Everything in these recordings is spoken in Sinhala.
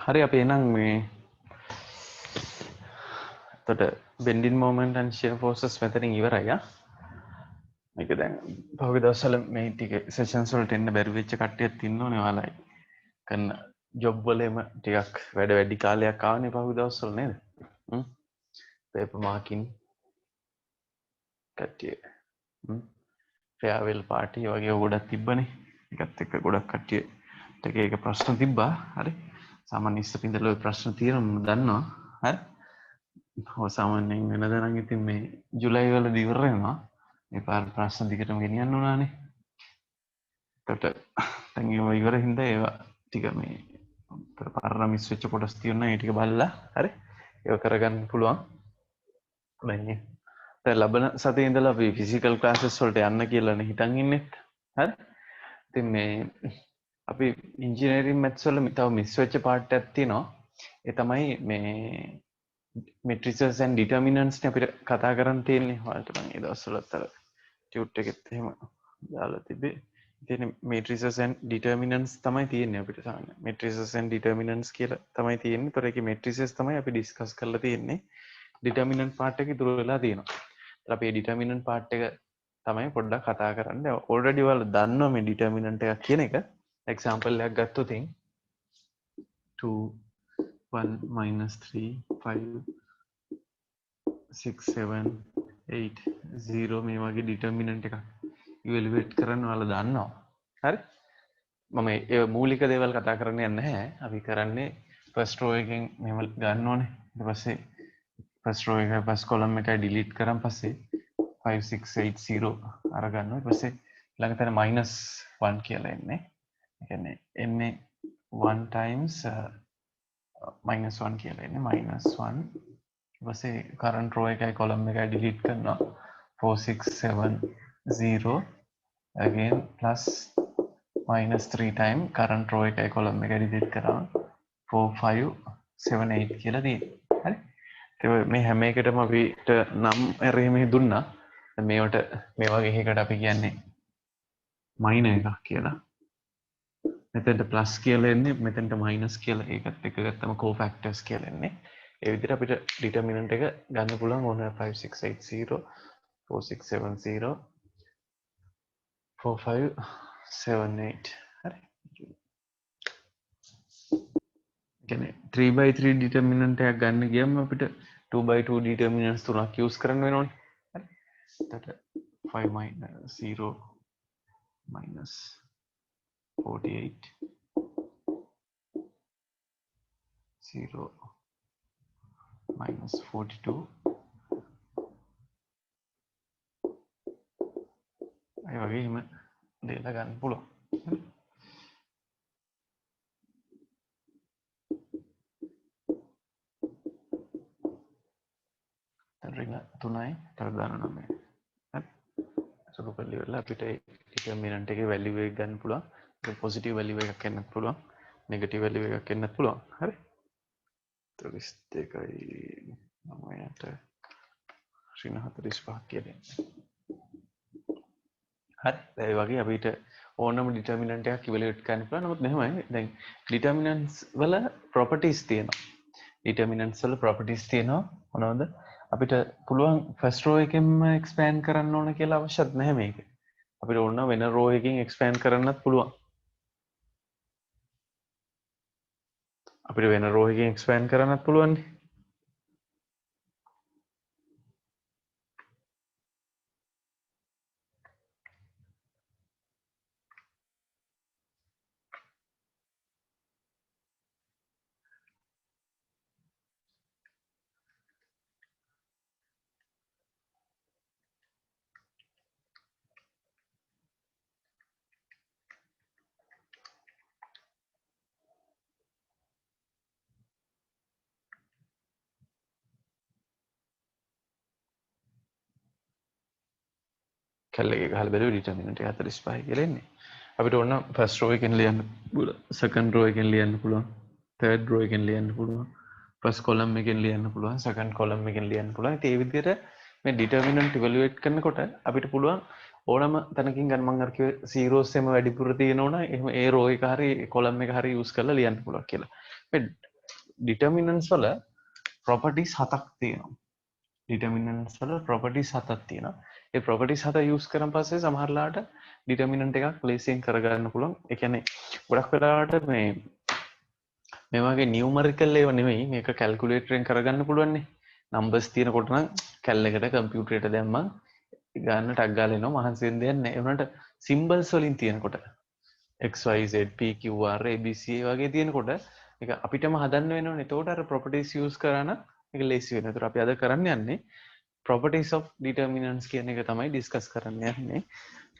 හරි අපි එහෙනම් මේ එතකොට bending moment and shear forces මෙතනින් ඉවරයි ආ. මේක දැන් පහුගිය දවස්වල මේ ටික සෙෂන්ස් වලට එන්න බැරි වෙච්ච කට්ටියත් ඉන්නෝනේ ඔයාලයි. කරන ජොබ් වලෙම ටිකක් වැඩ වැඩි කාලයක් ආවනේ පහුගිය දවස්වල නේද? පේපර් මාකින් කට්ටිය. ෆෙයාවෙල් පාටි වගේ ගොඩක් තිබ්බනේ. ඒකත් එක්ක ගොඩක් කට්ටියට එක ප්‍රශ්න තිබ්බා. හරි. සාමාන්‍ය ඉස්සපින්දල ඔය ප්‍රශ්න තියෙනවා මම දන්නවා. හරි. ඔය සාමාන්‍යයෙන් වෙනදා නම් ඉතින් මේ ජුලයි වලදී ඉවර වෙනවා. මේ පාර ප්‍රශ්න දිගටම ගෙනියන්න උනානේ. එතකොට දැන් ඒව ඉවර හින්දා ඒවා ටික මේ පාරම මිස් වෙච්ච කොටස් තියෙනවා ඒ ටික බලලා හරි. ඒක කරගන්න පුළුවන්. දැන් ලබන සතියේ ඉඳලා අපි ෆිසිකල් ක්ලාසස් වලට යන්න කියලානේ හිතන් ඉන්නේ. හරි. ඉතින් මේ අපි ඉංජිනේරින් මැත්ස් වල තව මිස් වෙච්ච පාර්ට් එකක් තියෙනවා. ඒ තමයි මේ matrices and determinants නේ අපිට කතා කරන් තියෙන්නේ. ඔයාලට මම ඒ දවස්වලත් අර ටියුට් එකෙත් එහෙම දාලා තිබේ. ඉතින් matrices and determinants තමයි තියෙන්නේ අපිට සාමාන්‍ය. matrices and determinants කියලා තමයි තියෙන්නේ. ඒතර ඒකේ matrices තමයි අපි ඩිස්කස් කරලා තියෙන්නේ. determinant part එක ඉතුරු වෙලා තියෙනවා. අපි මේ determinant part එක තමයි පොඩ්ඩක් කතා කරන්නේ. already ඔයාලා දන්නවා මේ determinant එකක් කියන එක. example එකක් ගත්තොත් 2 1 minus 3 5 6 7 8 0 මේ වගේ determinant එකක් evaluate කරන්න ඔයාලා දන්නවා. හරි? මම ඒ මූලික දේවල් කතා කරන්න යන්නේ නැහැ. අපි කරන්නේ first row එකෙන් මෙහෙම ගන්න ඕනේ. ඊට පස්සේ first row එක first column එකයි delete කරන් පස්සේ 5 6 8 0 අරගන්නවා. ඊට පස්සේ ළඟ තැන -1 කියලා එන්නේ. ඒ කියන්නේ එන්නේ 1 times -1 කියලා එන්නේ -1. ඊට පස්සේ current row එකයි column එකයි delete කරනවා. 4 6 7 0 again plus -3 time current row එකයි column එකයි delete කරනවා. 4 5 7 8 කියලා තියෙනවා. හරි? ඒක මේ හැම එකටම අපිට නම් ඇරෙහි මෙහි දුන්නා. මේවට මේ වගේ එකකට අපි කියන්නේ minor එකක් කියලා. මෙතෙන්ට ප්ලස් කියලා එන්නේ මෙතෙන්ට මයිනස් කියලා ඒකත් එක ගත්තම කෝෆැක්ටර්ස් කියලා එන්නේ. ඒ විදිහට අපිට ඩිටර්මිනන්ට් එක ගන්න පුළුවන් ඕන 5 6 8 0 4 6 7 0 4 5 7 8 හරි. කියන්නේ 3/3 ඩිටර්මිනන්ට් එකක් ගන්න ගියම අපිට 2/2 ඩිටර්මිනන්ට්ස් තුනක් යූස් කරන්න වෙනවනේ. හරි. එතකොට 5 0 minus 48 0 minus 42 ඒ වගේම දෙලා ගන්න පුළුවන්. රින 3යි තව දාන 9යි. හරි. සුළු කරලා ඉවරලා අපිට ඩිටර්මිනන්ට් එකේ වැලියු එක ගන්න පුළුවන්. ඒක පොසිටිව් වැලියු එකක් එන්නත් පුළුවන්. නෙගටිව් වැලියු එකක් එන්නත් පුළුවන්. හරි. 32යි 9ට රින 45ක් කියලා එන්නේ. හරි. ඒ වගේ අපිට ඕනම ඩිටර්මිනන්ට් එකක් ඉවැලුවේට් කරන්න පුළුවන්. නමුත් මෙහෙමයි දැන් ඩිටර්මිනන්ට්ස් වල ප්‍රොපර්ටිස් තියෙනවා. ඩිටර්මිනන්ට්ස් වල ප්‍රොපර්ටිස් තියෙනවා මොනවද? අපිට පුළුවන් ෆස්ට් රෝ එකෙන්ම එක්ස්පෑන්ඩ් කරන්න ඕන කියලා අවශ්‍යත් නැහැ මේක. අපිට ඕන වෙන රෝ එකකින් එක්ස්පෑන්ඩ් කරන්නත් පුළුවන්. අපිට වෙන රෝ එකකින් එක්ස්පෑන්ඩ් කරන්නත් පුළුවන්. කැල්ලේ ගහලා බැලුවා ඩිටර්මිනන්ට් එක 45 කියලා එන්නේ. අපිට ඕන ෆස්ට් රෝ එකෙන් ලියන්න පුළුවන්. සෙකන්ඩ් රෝ එකෙන් ලියන්න පුළුවන්. තර්ඩ් රෝ එකෙන් ලියන්න පුළුවන්. ෆස්ට් කොලම් එකෙන් ලියන්න පුළුවන්. සෙකන්ඩ් කොලම් එකෙන් ලියන්න පුළුවන්. ඉතින් ඒ විදිහට මේ ඩිටර්මිනන්ට් ඉවැලුවේට් කරනකොට අපිට පුළුවන් ඕනම තැනකින් ගන්න මම අර කිව්වේ සීරෝස් එම වැඩිපුර තියෙනවනම් එහෙම ඒ රෝ එක හරි කොලම් එක හරි යූස් කරලා ලියන්න පුළුවන් කියලා. මේ determinants වල properties 7ක් තියෙනවා. determinants වල properties 7ක් තියෙනවා. ඒ properties 7 use කරන් පස්සේ සමහරලාට determinant එකක් ලේසියෙන් කරගන්න පුළුවන්. ඒ කියන්නේ ගොඩක් වෙලාවට මේ වගේ numerical ඒවා නෙමෙයි මේක calculator එකෙන් කරගන්න පුළුවන් නේ. numbers තියෙනකොට නම් cal එකට computer එකට දැම්මම ගන්න ටක් ගාලා එනවා මහන්සි වෙන්න දෙයක් නැහැ. ඒ වුණාට symbols වලින් තියෙනකොට XYZ PQR ABC වගේ තියෙනකොට ඒක අපිටම හදන්න වෙනවනේ. එතකොට අර properties use කරා නම් ඒක ලේසි වෙනවා. ඒතර අපි අද කරන්න යන්නේ properties of determinants කියන එක තමයි discuss කරන්න යන්නේ.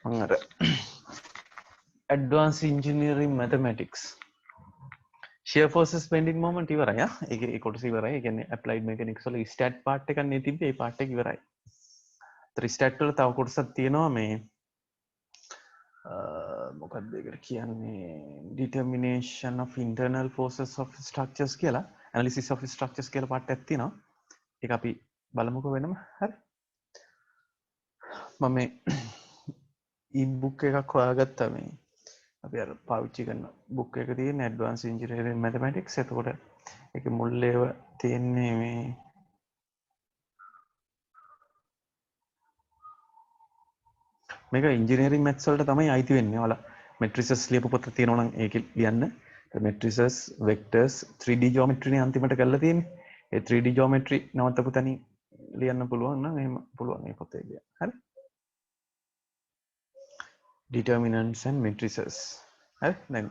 මම අර advanced engineering mathematics shear forces bending moment ඉවරයි ආ. ඒ කොටස ඉවරයි. ඒ කියන්නේ applied mechanics වල stat part එකක් නේ තිබ්බේ. ඒ part එක ඉවරයි. ඒතර stat වල තව කොටසක් තියෙනවා මේ මොකක්ද ඒකට කියන්නේ determination of internal forces of structures කියලා analysis of structures කියලා part එකක් තියෙනවා. ඒක අපි බලමුකෝ වෙනම. හරි. මම මේ e-book එකක් හොයාගත්තා මේ අපි අර පාවිච්චි කරන book එක තියෙන advanced engineering mathematics. එතකොට ඒකේ මුල් ඒවා තියෙන්නේ මේ මේක engineering maths වලට තමයි අයිති වෙන්නේ. ඔයාලා matrices ලියපු පොත තියෙනවා නම් ඒක ලියන්න. matrices vectors 3D geometry නේ අන්තිමට කරලා තියෙන්නේ. ඒ 3D geometry නවත්තපු තැනින් ලියන්න පුළුවන් නම් එහෙම පුළුවන් මේ පොතේ ලියන්න. හරි. determinants and matrices. හරි. දැන්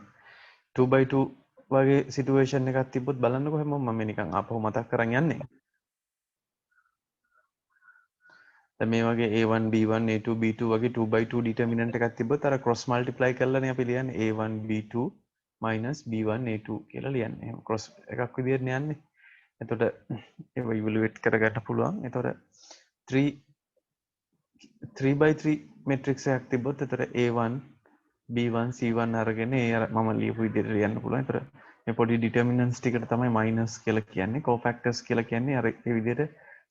2x2 වගේ සිටුේෂන් එකක් තිබ්බොත් බලන්නකො හැමෝම මම නිකන් ආපහු මතක් කරන් යන්නේ. දැන් මේ වගේ a1 b1 a2 b2 වගේ 2x2 determinant එකක් තිබ්බොත් අර cross multiply කරලානේ අපි ලියන්නේ a1 b2 b1 a2 කියලා ලියන්නේ. එහෙනම් cross එකක් විදියට යන්නේ. එතකොට ඒව ඉවලුවේට් කරගන්න පුළුවන්. එතකොට 3x3 matrix එකක් තිබ්බොත් එතකොට a1 b1 c1 අරගෙන ඒ අර මම ලියපු විදිහට ලියන්න පුළුවන්. ඒතර මේ පොඩි determinants ටිකට තමයි minus කියලා කියන්නේ. cofactors කියලා කියන්නේ අර ඒ විදිහට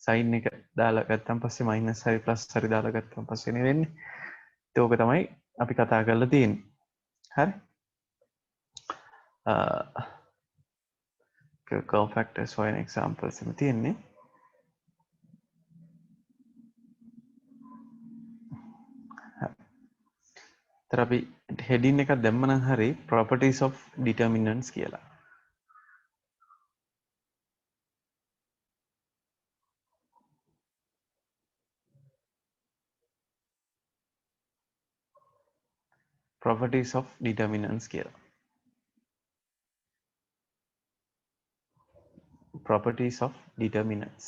sign එක දාලා ගත්තන් පස්සේ minus හරි plus හරි දාලා ගත්තන් පස්සේ නේ වෙන්නේ. ඒක තමයි අපි කතා කරලා තියෙන්නේ. හරි? cofactors for an examples එම තියෙන්නේ. ඒතර අපි heading එකක් දැම්මනම් හරි properties of determinants කියලා. properties of determinants කියලා. properties of determinants.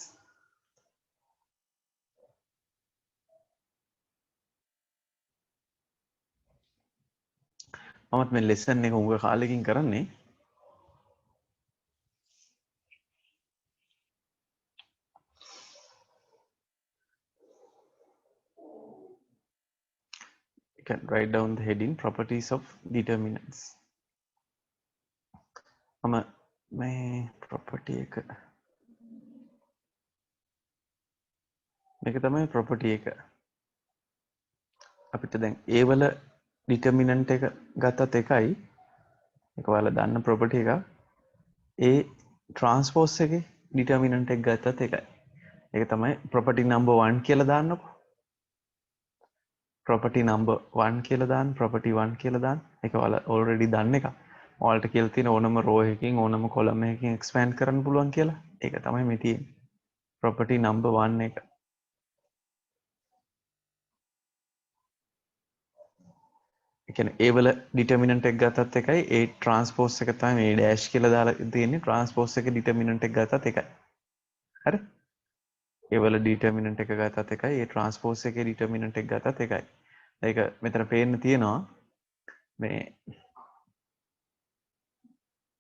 මමත් මේ lesson එක උඟ කාලෙකින් කරන්නේ. You can write down the heading properties of determinants. මම මේ property එක මේක තමයි property එක. අපිට දැන් A වල determinant එක ගත්තත් එකයි. ඒක ඔයාලා දන්න property එක. A transpose එකේ determinant එක ගත්තත් එකයි. ඒක තමයි property number 1 කියලා දාන්නකො. property number 1 කියලා දාන්න, property 1 කියලා දාන්න. ඒක ඔයාලා already දන්න එක. ඔයාලට කියලා තියෙන ඕනම row එකකින් ඕනම column එකකින් expand කරන්න පුළුවන් කියලා. ඒක තමයි මේ තියෙන්නේ. property number 1 එක. ඒ කියන්නේ A වල determinant එක ගත්තත් එකයි, A transpose එක තමයි මේ dash කියලා දාලා තියෙන්නේ. transpose එකේ determinant එක ගත්තත් එකයි. හරි? A වල determinant එක ගත්තත් එකයි, A transpose එකේ determinant එක ගත්තත් එකයි. ඒක මෙතන පේන්න තියෙනවා මේ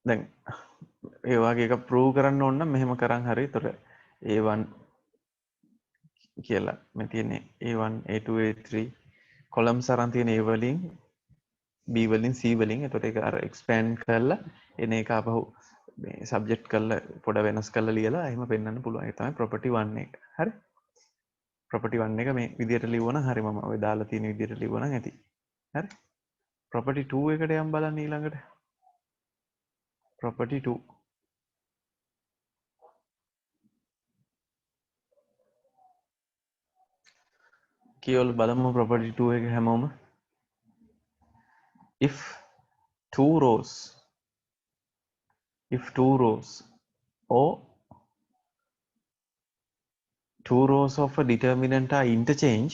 දැන් ඒ වගේ එක prove කරන්න ඕන නම් මෙහෙම කරන් හරි. ඒතර A1 කියලා මේ තියෙන්නේ A1 A2 A3 columns අරන් තියෙන A වලින් B වලින් C වලින්. එතකොට ඒක අර expand කරලා එන එක අපහු මේ subject කරලා පොඩ වෙනස් කරලා ලියලා එහෙම පෙන්වන්න පුළුවන්. ඒ තමයි property 1 එක. හරි? property 1 එක මේ විදිහට ලියුවනම් හරි මම ඔය දාලා තියෙන විදිහට ලියුවනම් ඇති. හරි? property 2 එකට යම් බලන්න ඊළඟට. property 2 කියවල බලමු property 2 එක හැමෝම. if two rows or two rows of a determinant are interchange,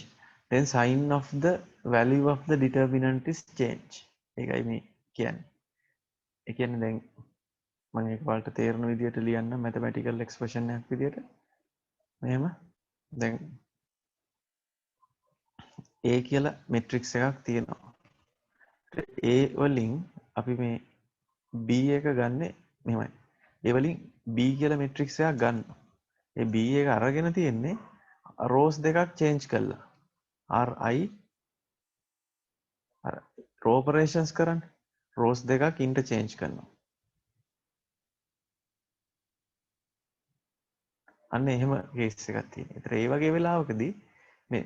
then sign of the value of the determinant is change. ඒකයි මේ කියන්නේ. ඒ කියන්නේ දැන් මම ඒක වලට තේරෙන විදිහට ලියන්න mathematical expression එකක් විදිහට. මෙහෙම දැන් A කියලා matrix එකක් තියෙනවා. A වලින් අපි මේ B එක ගන්නෙ මෙහෙමයි. A වලින් B කියලා matrix එකක් ගන්නවා. ඒ B එක අරගෙන තියෙන්නේ rows දෙකක් change කළා. Ri අර row operations කරන්නේ rows දෙකක් interchange කරනවා. අන්න එහෙම case එකක් තියෙනවා. ඒතර ඒ වගේ වෙලාවකදී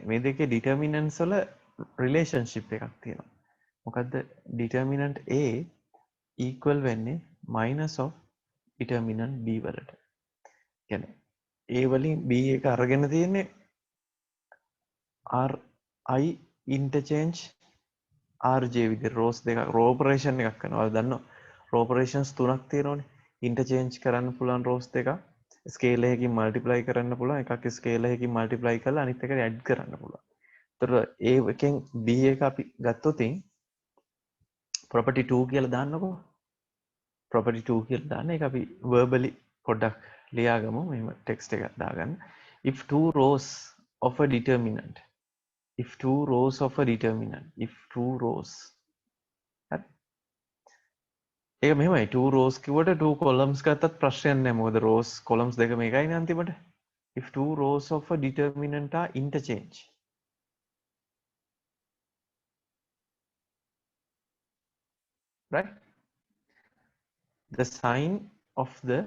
මේ දෙකේ determinants වල relationship එකක් තියෙනවා. මොකද්ද determinant A equal වෙන්නේ minus of determinant B වලට. කියන්නේ A වලින් B එක අරගෙන තියෙන්නේ Ri interchange RJ විදිහට rows දෙක row operation එකක් කරනවා. ඔයාලා දන්නවා row operations තුනක් තියෙනවානේ. interchange කරන්න පුළුවන් rows දෙක. scale එකකින් multiply කරන්න පුළුවන්. එකක් scale එකකින් multiply කරලා අනිත් එකට add කරන්න පුළුවන්. ඒතර A එකෙන් B එක අපි ගත්තොත් property 2 කියලා දාන්නකෝ. property 2 කියලා දාන්න. ඒක අපි verbally පොඩ්ඩක් ලියාගමු. මෙහෙම text එකක් දාගන්න. if two rows of a determinant if two rows හරි ඒක මෙහෙමයි 2 rows කිව්වට 2 columns ගත්තත් ප්‍රශ්නයක් නැහැ මොකද rows columns දෙක මේකයිනේ අන්තිමට if two rows of a determinant are interchange right the sign of the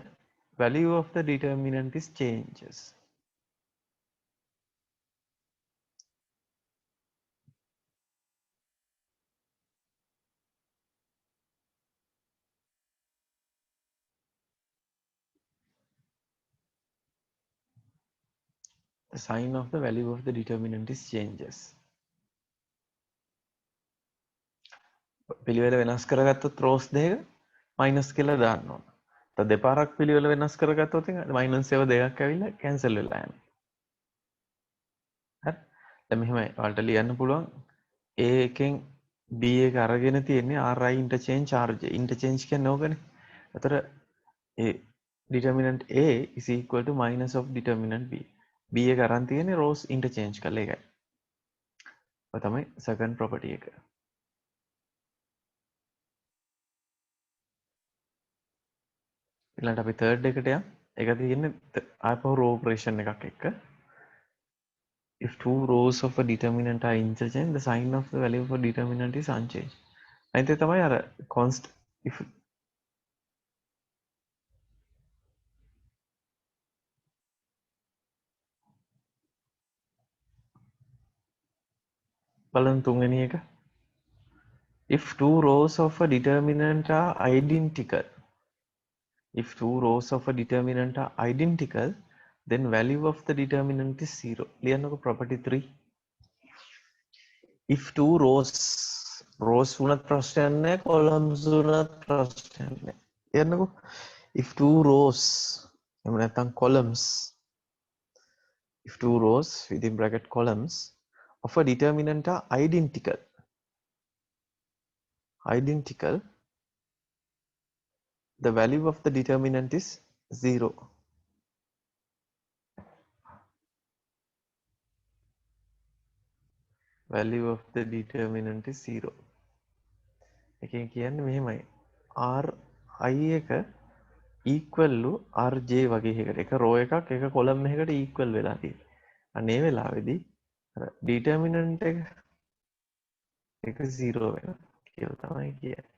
value of the determinant is changes the sign of the value of the determinant is changes පිළිවෙල වෙනස් කරගත්තොත් rows දෙක minus කියලා දාන්න ඕන. තව දෙපාරක් පිළිවෙල වෙනස් කරගත්තොත් minus ඒවා දෙකක් ඇවිල්ලා cancel වෙලා යනවා. හරි. දැන් මෙහෙමයි ඔයාලට ලියන්න පුළුවන් A එකෙන් B එක අරගෙන තියෙන්නේ Ri interchange RJ. interchange කියන්නේ ඕකනේ. ඒතර ඒ determinant A is equal to minus of determinant B. B එක අරන් තියෙන්නේ rows interchange කරලා ඒකයි. ඔය තමයි second property එක. ඊළඟට අපි third එකට යමු. ඒක තියෙන්නේ ආපහු row operation එකක් එක්ක. If two rows of a determinant are interchanged, the sign of the value of a determinant is unchanged. අනිත් එක තමයි අර const if බලන්න තුන්වෙනි එක. If two rows of a determinant are identical, then value of the determinant is 0. ලියන්නකො property 3. If two rows වුණත් ප්‍රශ්නයක් නැහැ, columns වුණත් ප්‍රශ්නයක් නැහැ. ලියන්නකො if two rows එහෙම නැත්නම් columns if two rows within bracket columns of a determinant are identical, the value of the determinant is 0. Value of the determinant is 0. එකෙන් කියන්නේ මෙහෙමයි. Ri එක equal to Rj වගේ එකකට. එක row එකක් එක column එකකට equal වෙලා තියෙනවා. අන්න ඒ වෙලාවේදී අර determinant එක 0 වෙනවා කියලා තමයි කියන්නේ.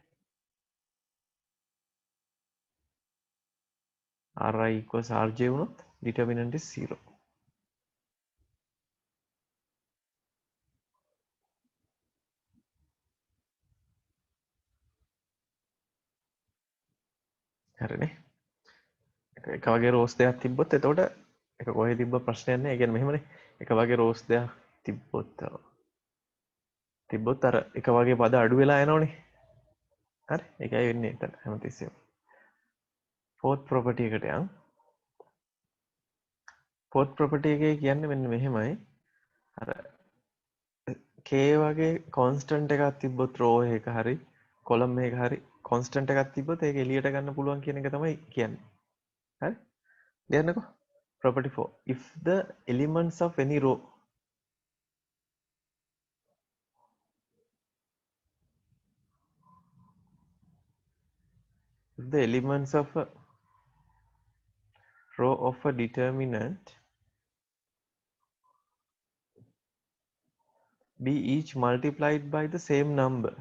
Ri equals Rj වුණොත් determinant is 0. හරිනේ. එක වගේ rows දෙකක් තිබ්බොත් එතකොට එක කොහෙ තිබ්බ ප්‍රශ්නයක් නැහැ. ඒ කියන්නේ මෙහෙමනේ. එක වගේ rows දෙකක් තිබ්බොත් අර එක වගේ පද අඩු වෙලා යනවනේ. හරි? ඒකයි වෙන්නේ එතන හැමතිස්සෙම. ෆෝත් ප්‍රොපර්ටි එකට යන්. ෆෝත් ප්‍රොපර්ටි එකේ කියන්නේ මෙන්න මෙහෙමයි. අර k වගේ කොන්ස්ටන්ට් එකක් තිබ්බොත් රෝ එක හරි කොලම් එක හරි කොන්ස්ටන්ට් එකක් තිබ්බොත් ඒක එළියට ගන්න පුළුවන් කියන එක තමයි කියන්නේ. හරි? ලියන්නකෝ. Property 4. If the elements of any row if the elements of a row of a determinant be each multiplied by the same number,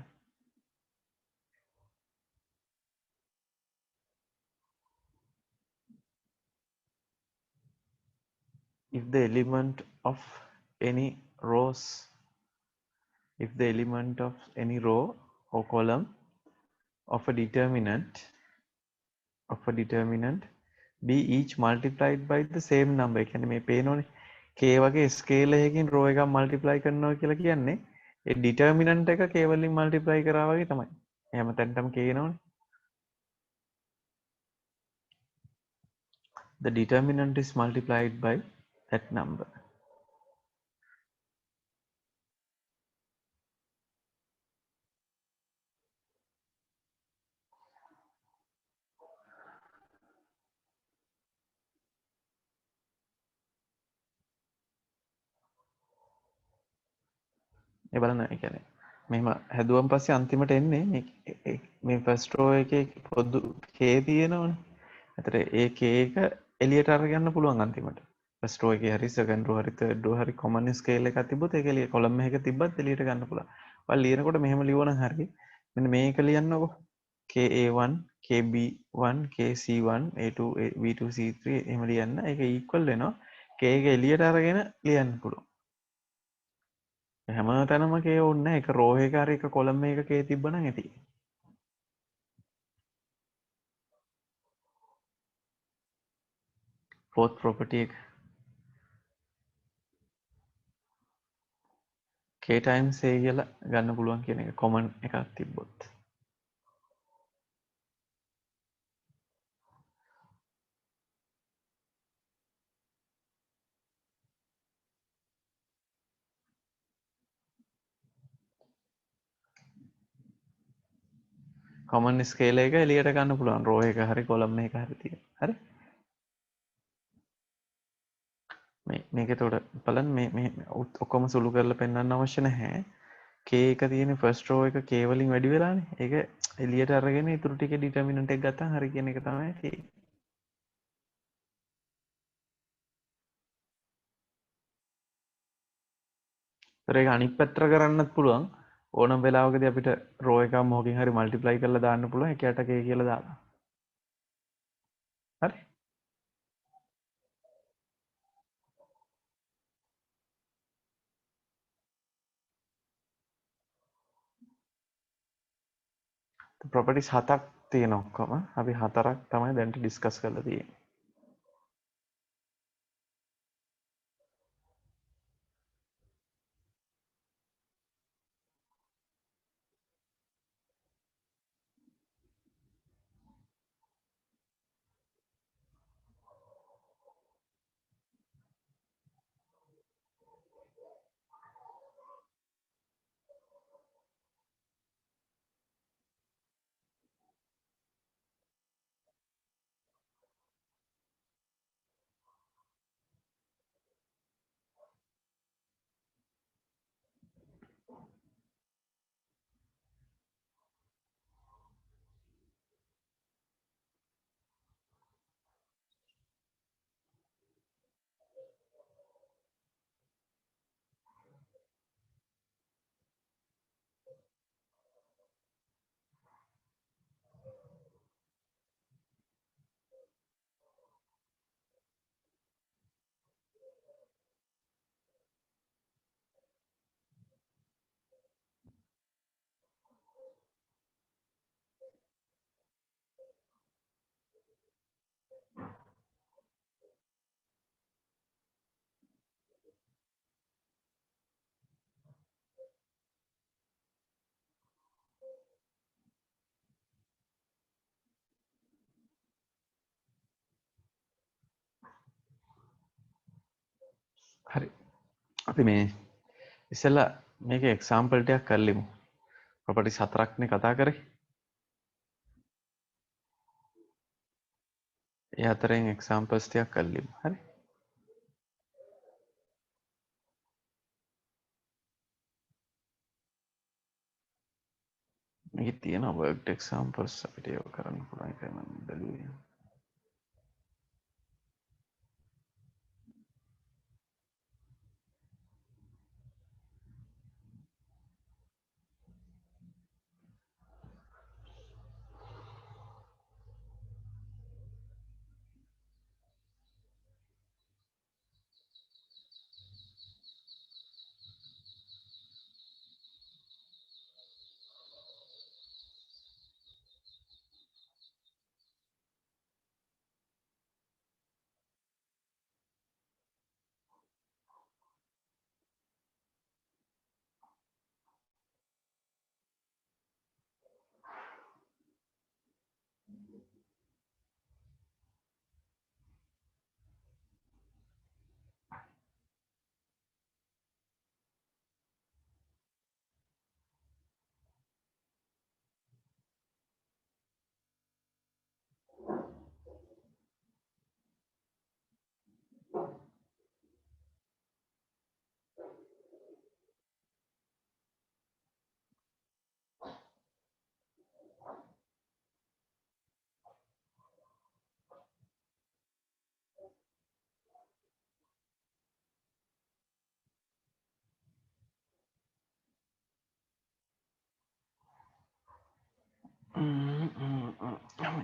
if the element of any rows if the element of any row or column of a determinant be each multiplied by the same number. කියන්නේ මේ පේනෝනේ k වගේ ස්කේල් එකකින් රෝ එකක් මල්ටිප්ලයි කරනවා කියලා කියන්නේ ඒ ඩිටර්මිනන්ට් එක k වලින් මල්ටිප්ලයි කරා වගේ තමයි. එහෙම තැනටම k එනවනේ. The determinant is multiplied by that number. ඒ බලන්න ඒ කියන්නේ මෙහෙම හැදුවම පස්සේ අන්තිමට එන්නේ මේ ෆස්ට් රෝ එකේ පොදු k තියෙනවනේ. ඒතර ඒ k එක එළියට අරගන්න පුළුවන් අන්තිමට. ෆස්ට් රෝ එකේ හරි සෙකන්ඩ් රෝ හරි තර්ඩ් රෝ හරි කොමන් ස්කේල් එකක් තිබ්බොත් ඒක එළිය කොලම් එකක තිබ්බත් එළියට ගන්න පුළුවන්. ඔයාලා ලියනකොට මෙහෙම ලියවනම් හරි. මෙන්න මේක ලියන්නකො. KA1 KB1 KC1 A2 B2 C3 එහෙම ලියන්න. ඒක ඉක්වල් වෙනවා k එක එළියට අරගෙන ලියන්න පුළුවන්. හැම තැනම k ඕනේ නැහැ. ඒක රෝ එක හරි එක කොලම් එකක k තිබ්බනම් ඇති. ෆෝත් ප්‍රොපර්ටි එක k times a කියලා ගන්න පුළුවන් කියන එක කොමන් එකක් තිබ්බොත්. කොමන් ස්කේල් එක එළියට ගන්න පුළුවන් රෝ එක හරි කොලම් එක හරි තියෙන. හරි? මේක එතකොට බලන්න මේ ඔක්කොම සුළු කරලා පෙන්වන්න අවශ්‍ය නැහැ. k එක තියෙන ෆස්ට් රෝ එක k වලින් වැඩි වෙලානේ. ඒක එළියට අරගෙන ඊටු ටිකේ ඩිටර්මිනන්ට් එක ගත්තාම හරි කියන එක තමයි තියෙන්නේ. ඒක අනිත් පැත්තට කරන්නත් පුළුවන්. ඕනම වෙලාවකදී අපිට රෝ එකක් මොකකින් හරි මල්ටිප්ලයි කරලා දාන්න පුළුවන්. ඒකට k කියලා දාලා. හරි? ප්‍රොපර්ටිස් 7ක් තියෙන ඔක්කොම අපි 4ක් තමයි දැන්ට ඩිස්කස් කරලා තියෙන්නේ. හරි අපි මේ ඉස්සෙල්ලා මේක එක්සාම්පල් ටිකක් කරලිමු. ප්‍රොපර්ටිස් 4ක්නේ කතා කරේ. ඒ අතරින් එක්සාම්පල්ස් ටිකක් කරලිමු. හරි. මේකේ තියෙන worked examples අපිට ඒක කරන්න පුළුවන් කියලා මම බැලුවේ.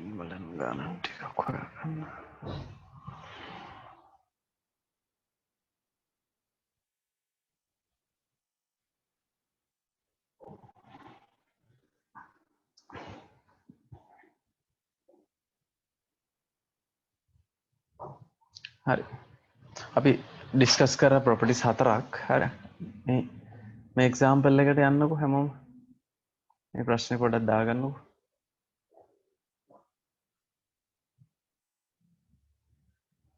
ඉවලන් ගානන් ටිකක් හොයාගන්න. හරි. අපි ඩිස්කස් කරා ප්‍රොපර්ටිස් 4ක්. හරි. මේ එක්සාම්පල් එකට යන්නකෝ හැමෝම. මේ ප්‍රශ්නේ පොඩ්ඩක් දාගන්නකෝ.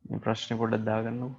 මේ ප්‍රශ්නේ පොඩ්ඩක් දාගන්නකෝ.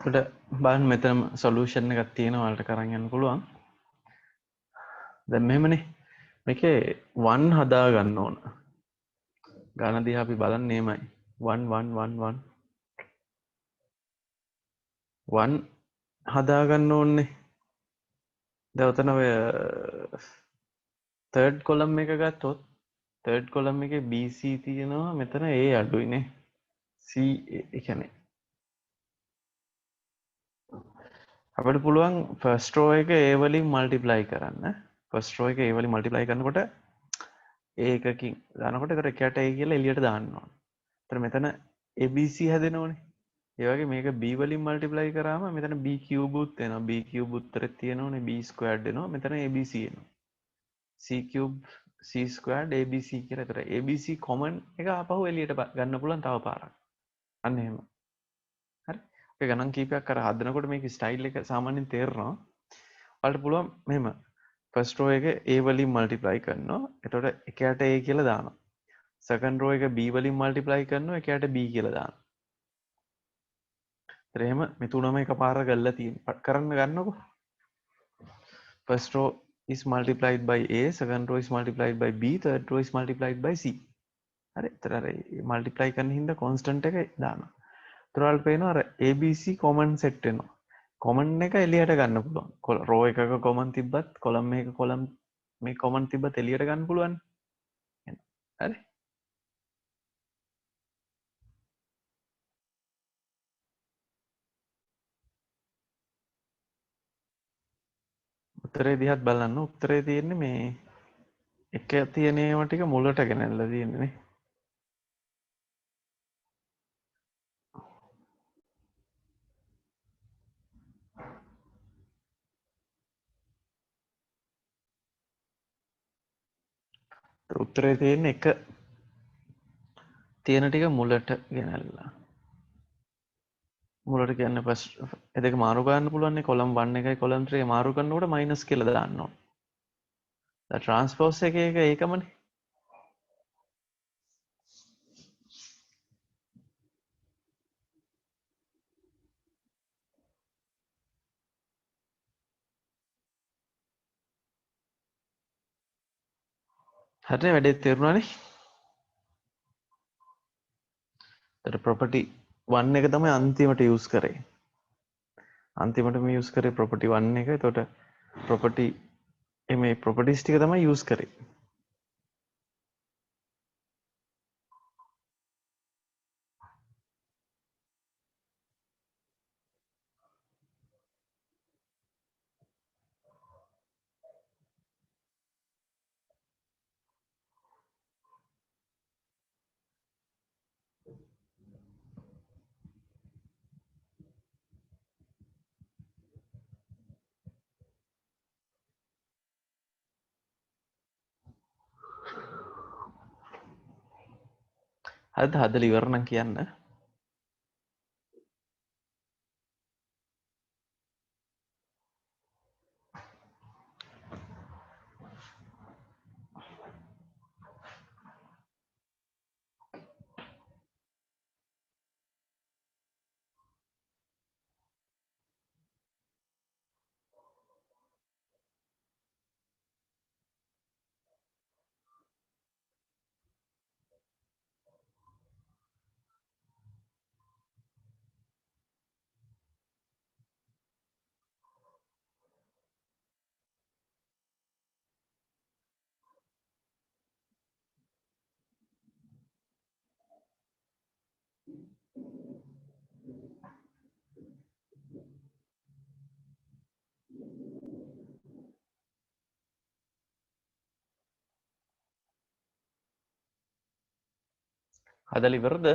එතකොට බලන්න මෙතන සොලියුෂන් එකක් තියෙනවා ඔයාලට කරන් යන්න පුළුවන්. දැන් මෙහෙමනේ. මේකේ 1 හදා ගන්න ඕන. ගණන දිහා අපි බලන්නේ එමයයි. 1 1 1 1 1 හදා ගන්න ඕනේ. දැන් උතන ඔය third column එක ගත්තොත් third column එකේ BC තියෙනවා මෙතන A අඩුයිනේ. C ඒ කියන්නේ අපිට පුළුවන් first row එක A වලින් multiply කරන්න. first row එක A වලින් multiply කරනකොට A එකකින් දානකොට ඒතර එකට A කියලා එළියට දාන්න ඕන. ඒතර මෙතන ABC හැදෙනවනේ. ඒ වගේ මේක B වලින් multiply කරාම මෙතන B cube උත් එනවා. B cube උත්තරේ තියෙනවනේ B squared එනවා. මෙතන ABC එනවා. C cube C squared ABC කියලා. ඒතර ABC common එක ආපහු එළියට ගන්න පුළුවන් තව පාරක්. අන්න එහෙම. හරි. ඔය ගණන් කීපයක් කර හදනකොට මේක ස්ටයිල් එක සාමාන්‍යයෙන් තේරෙනවා. ඔයාලට පුළුවන් මෙහෙම ෆස්ට් රෝ එක A වලින් මල්ටිප්ලයි කරනවා. එතකොට එකයට A කියලා දානවා. සෙකන්ඩ් රෝ එක B වලින් මල්ටිප්ලයි කරනවා. එකයට B කියලා දානවා. ඒතර එහෙම මේ තුනම එකපාර කරලා කරන්න ගන්නකො. First row is multiplied by A, second row is multiplied by B, third row is multiplied by C. හරි. එතන අර multiply කරන හින්දා constant එක දානවා. ඒතරවලට පේනවා අර ABC common set වෙනවා. common එක එළියට ගන්න පුළුවන්. row එකක common තිබ්බත් column එකක column මේ common තිබ්බත් එළියට ගන්න පුළුවන්. හරි. උත්තරේ දිහත් බලන්න. උත්තරේ තියෙන්නේ මේ එක තියෙන ඒවා ටික මුලට ගෙනල්ලා තියෙන්නේ නේ. උත්තරේ තියෙන්නේ එක තියෙන ටික මුලට ගෙනල්ලා. මුලට කියන්න පස් එදක මාරු ගන්න පුළුවන්නේ කොළම් 1 එකයි කොළම් 3 මාරු කරනකොට මයිනස් කියලා දාන්න ඕන. දැන් ට්‍රාන්ස්පෝස් එකේ එක ඒකමනේ. හරිනේ වැඩේ තේරුණානේ. ඒතර ප්‍රොපර්ටි 1 එක තමයි අන්තිමට යූස් කරේ. අන්තිමටම යූස් කරේ ප්‍රොපර්ටි 1 එක. එතකොට ප්‍රොපර්ටි මේ ප්‍රොපර්ටිස් ටික තමයි යූස් කරේ. හරිද? හදලා ඉවර නම් කියන්න. හදලා ඉවරද?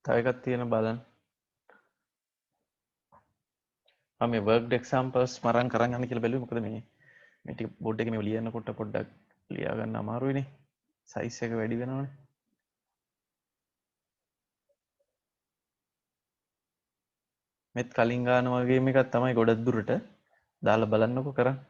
තව එකක් තියෙන බලන්න. මම මේ worked examples මරන් කරන් යන්න කියලා බැලුවේ. මොකද මේ ටික බෝඩ් එකේ මේ ලියනකොට පොඩ්ඩක් ලියා ගන්න අමාරුයිනේ. සයිස් එක වැඩි වෙනවනේ. මෙත් කලින් ගාන වගේම එකක් තමයි ගොඩක් දුරට දාලා බලන්නකො කරන්.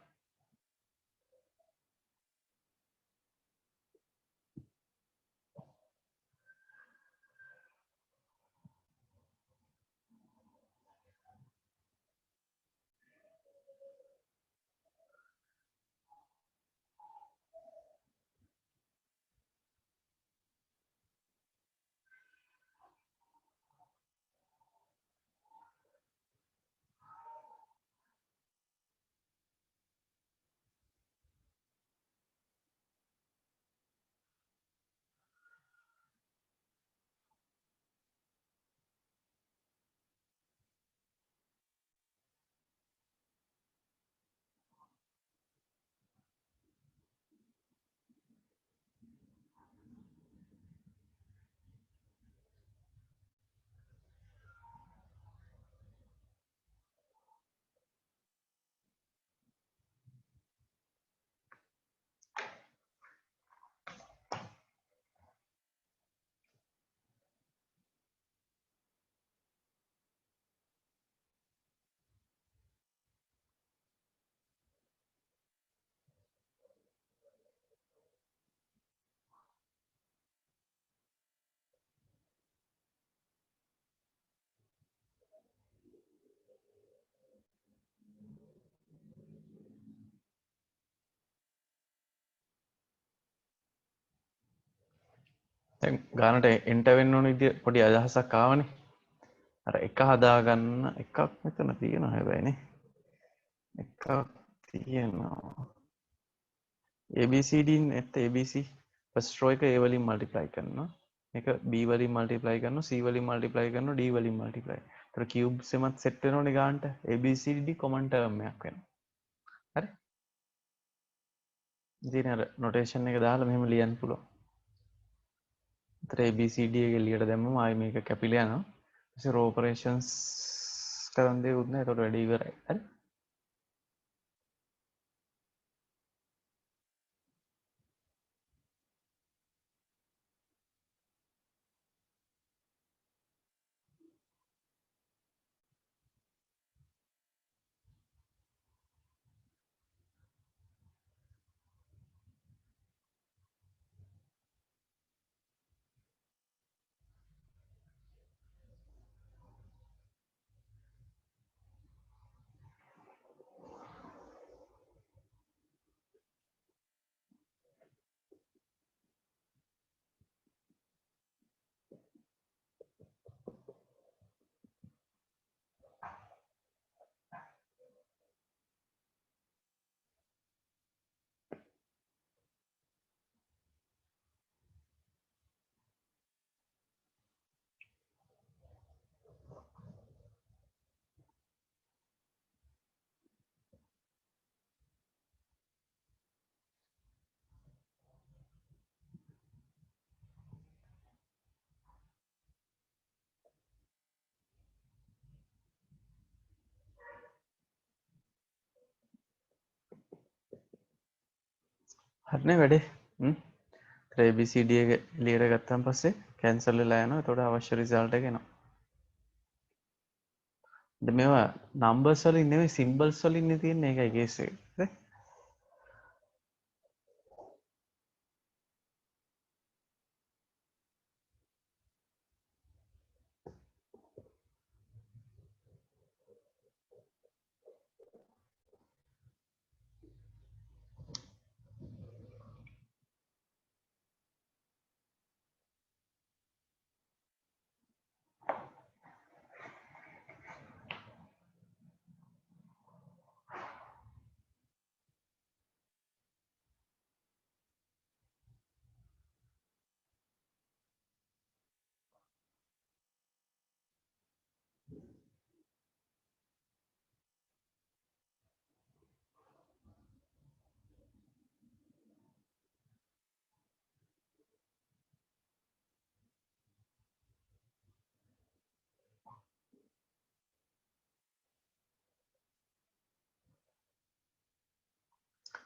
දැන් ගානට එන්ට වෙන්න ඕන විදිය පොඩි අදහසක් ආවනේ. අර එක හදාගන්න එකක් මෙතන තියෙනවා හැබැයිනේ. එකක් තියෙනවා. ABCD නැත්නම් ABC ෆස්ට් රෝ එක A වලින් මල්ටිප්ලයි කරනවා. මේක B වලින් මල්ටිප්ලයි කරනවා, C වලින් මල්ටිප්ලයි කරනවා, D වලින් මල්ටිප්ලයි. ඒතර කියුබ්ස් එමත් සෙට් වෙනවනේ ගානට. ABCD කොමන් ටර්ම් එකක් වෙනවා. හරි? ඉතින් අර නොටේෂන් එක දාලා මෙහෙම ලියන්න පුළුවන්. ඒතර ABCD එක එළියට දැම්මම ආයි මේක කැපිලා යනවා. ඊපස්සේ රෝ ඔපරේෂන්ස් කරන් දෙයක් නෑ. ඒතකොට වැඩි ඉවරයි. හරි? හරිනේ වැඩේ. ඒතර ABCD එක එළියට ගත්තාන් පස්සේ කැන්සල් වෙලා යනවා. ඒතකොට අවශ්‍ය රිසල්ට් එක එනවා. දැන් මේවා නම්බර්ස් වලින් නෙවෙයි සිම්බල්ස් වලින් නේ තියෙන්නේ. ඒකයි කේස් එක. හරි?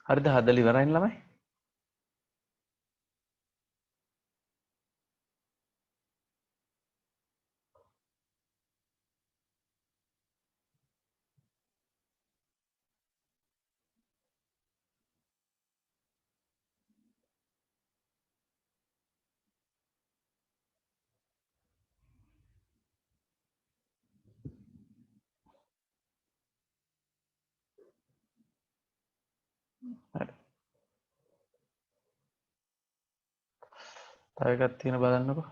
හරිද? හදලා ඉවරයිනේ ළමයි. හරි. තව එකක් තියෙන බලන්නකෝ.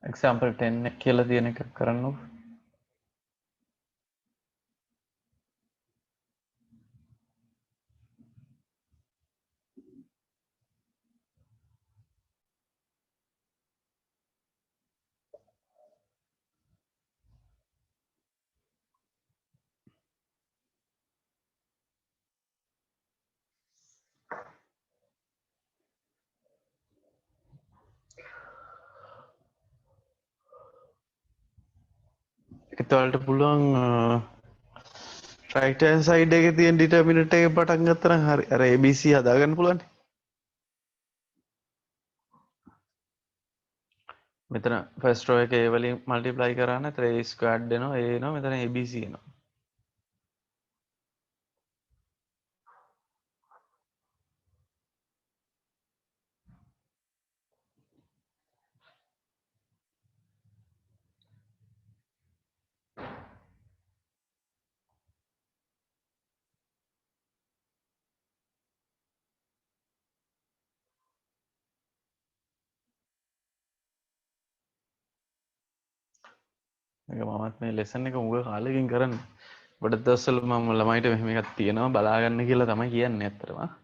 එක්සැම්පල් 10 කියලා තියෙන එකක් කරන්නකෝ. ඒකට ඔයාලට පුළුවන් right hand side එකේ තියෙන determinant එක පටන් ගත්තා නම් හරි. අර ABC හදාගන්න පුළුවන්. මෙතන ෆස්ට් රෝ එක a වලින් මල්ටිප්ලයි කරන්න එතන a ස්ක්වයර්ඩ් එනවා a එනවා මෙතන abc එනවා. මේක මමත් මේ ලෙසන් එක උග කාලෙකින් කරන්නේ. ගොඩක් දවස්වල මම ළමයිට මෙහෙම එකක් තියෙනවා බලාගන්න කියලා තමයි කියන්නේ ඇත්තටම.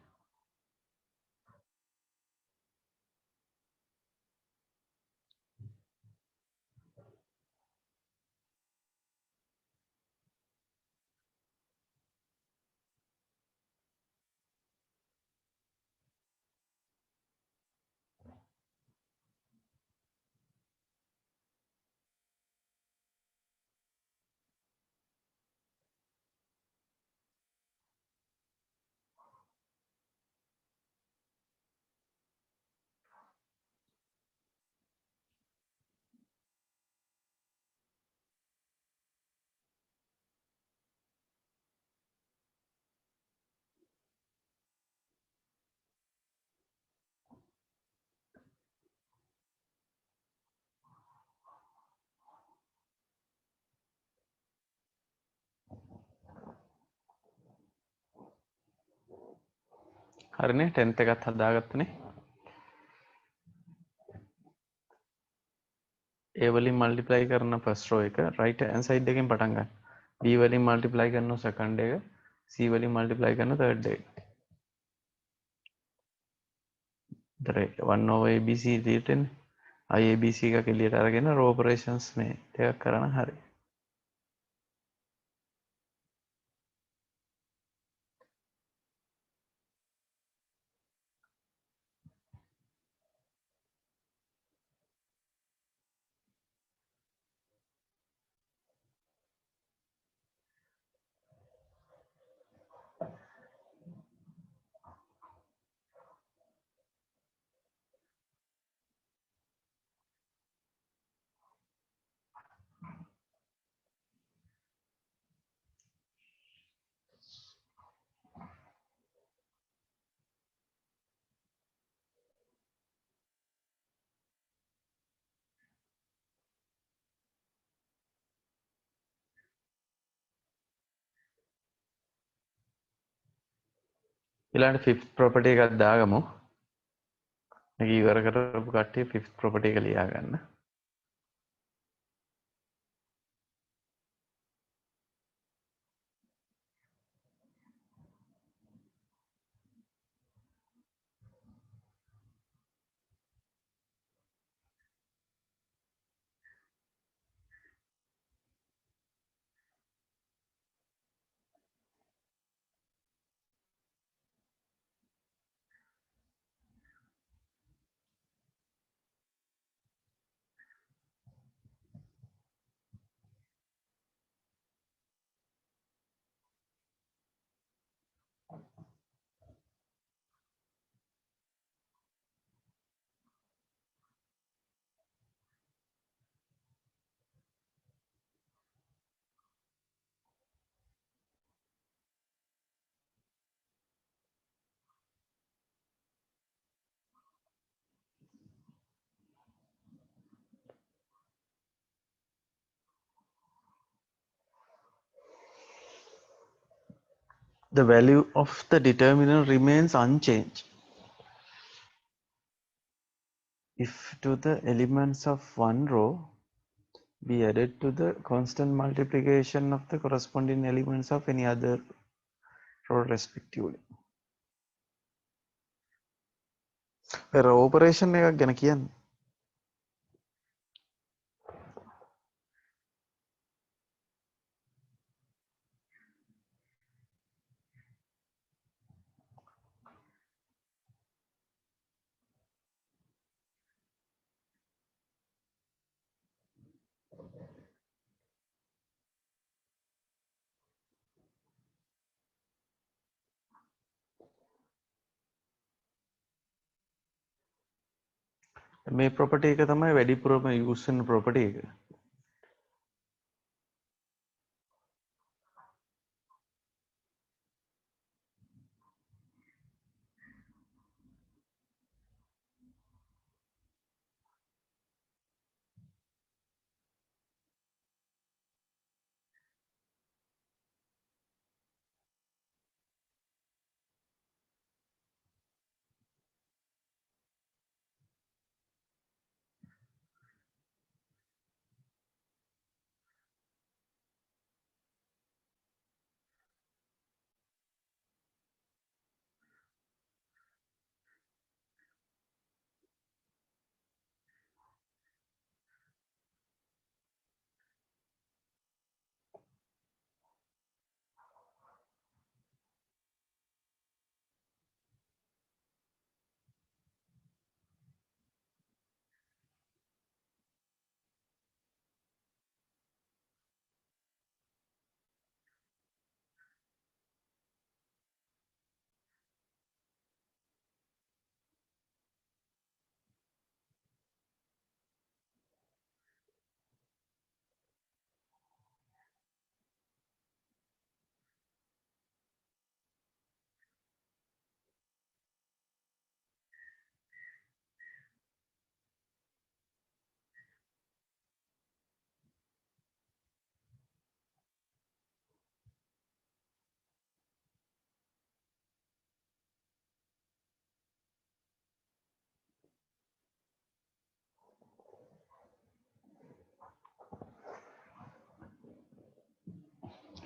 හරිනේ 10th එකත් හදාගත්තනේ. a වලින් මල්ටිප්ලයි කරන ෆස්ට් රෝ එක රයිට් හෑන්ඩ් සයිඩ් එකෙන් පටන් ගන්න. b වලින් මල්ටිප්ලයි කරන සෙකන්ඩ් එක c වලින් මල්ටිප්ලයි කරන තර්ඩ් එක. ඒතර 1 over abc එළියට එන්නේ. abc එකක් එළියට අරගෙන රෝ ඔපරේෂන්ස් මේ ටිකක් කරන හරි. ඊළඟට ෆිෆ්ත් ප්‍රොපර්ටි එකක් දාගමු. මේක ඉවර කරපු කට්ටිය ෆිෆ්ත් ප්‍රොපර්ටි එක ලියා ගන්න. The value of the determinant remains unchanged if to the elements of one row be added to the constant multiplication of the corresponding elements of any other row respectively. row operation එකක් ගැන කියන්නේ. මේ ප්‍රොපර්ටි එක තමයි වැඩිපුරම යූස් වෙන ප්‍රොපර්ටි එක.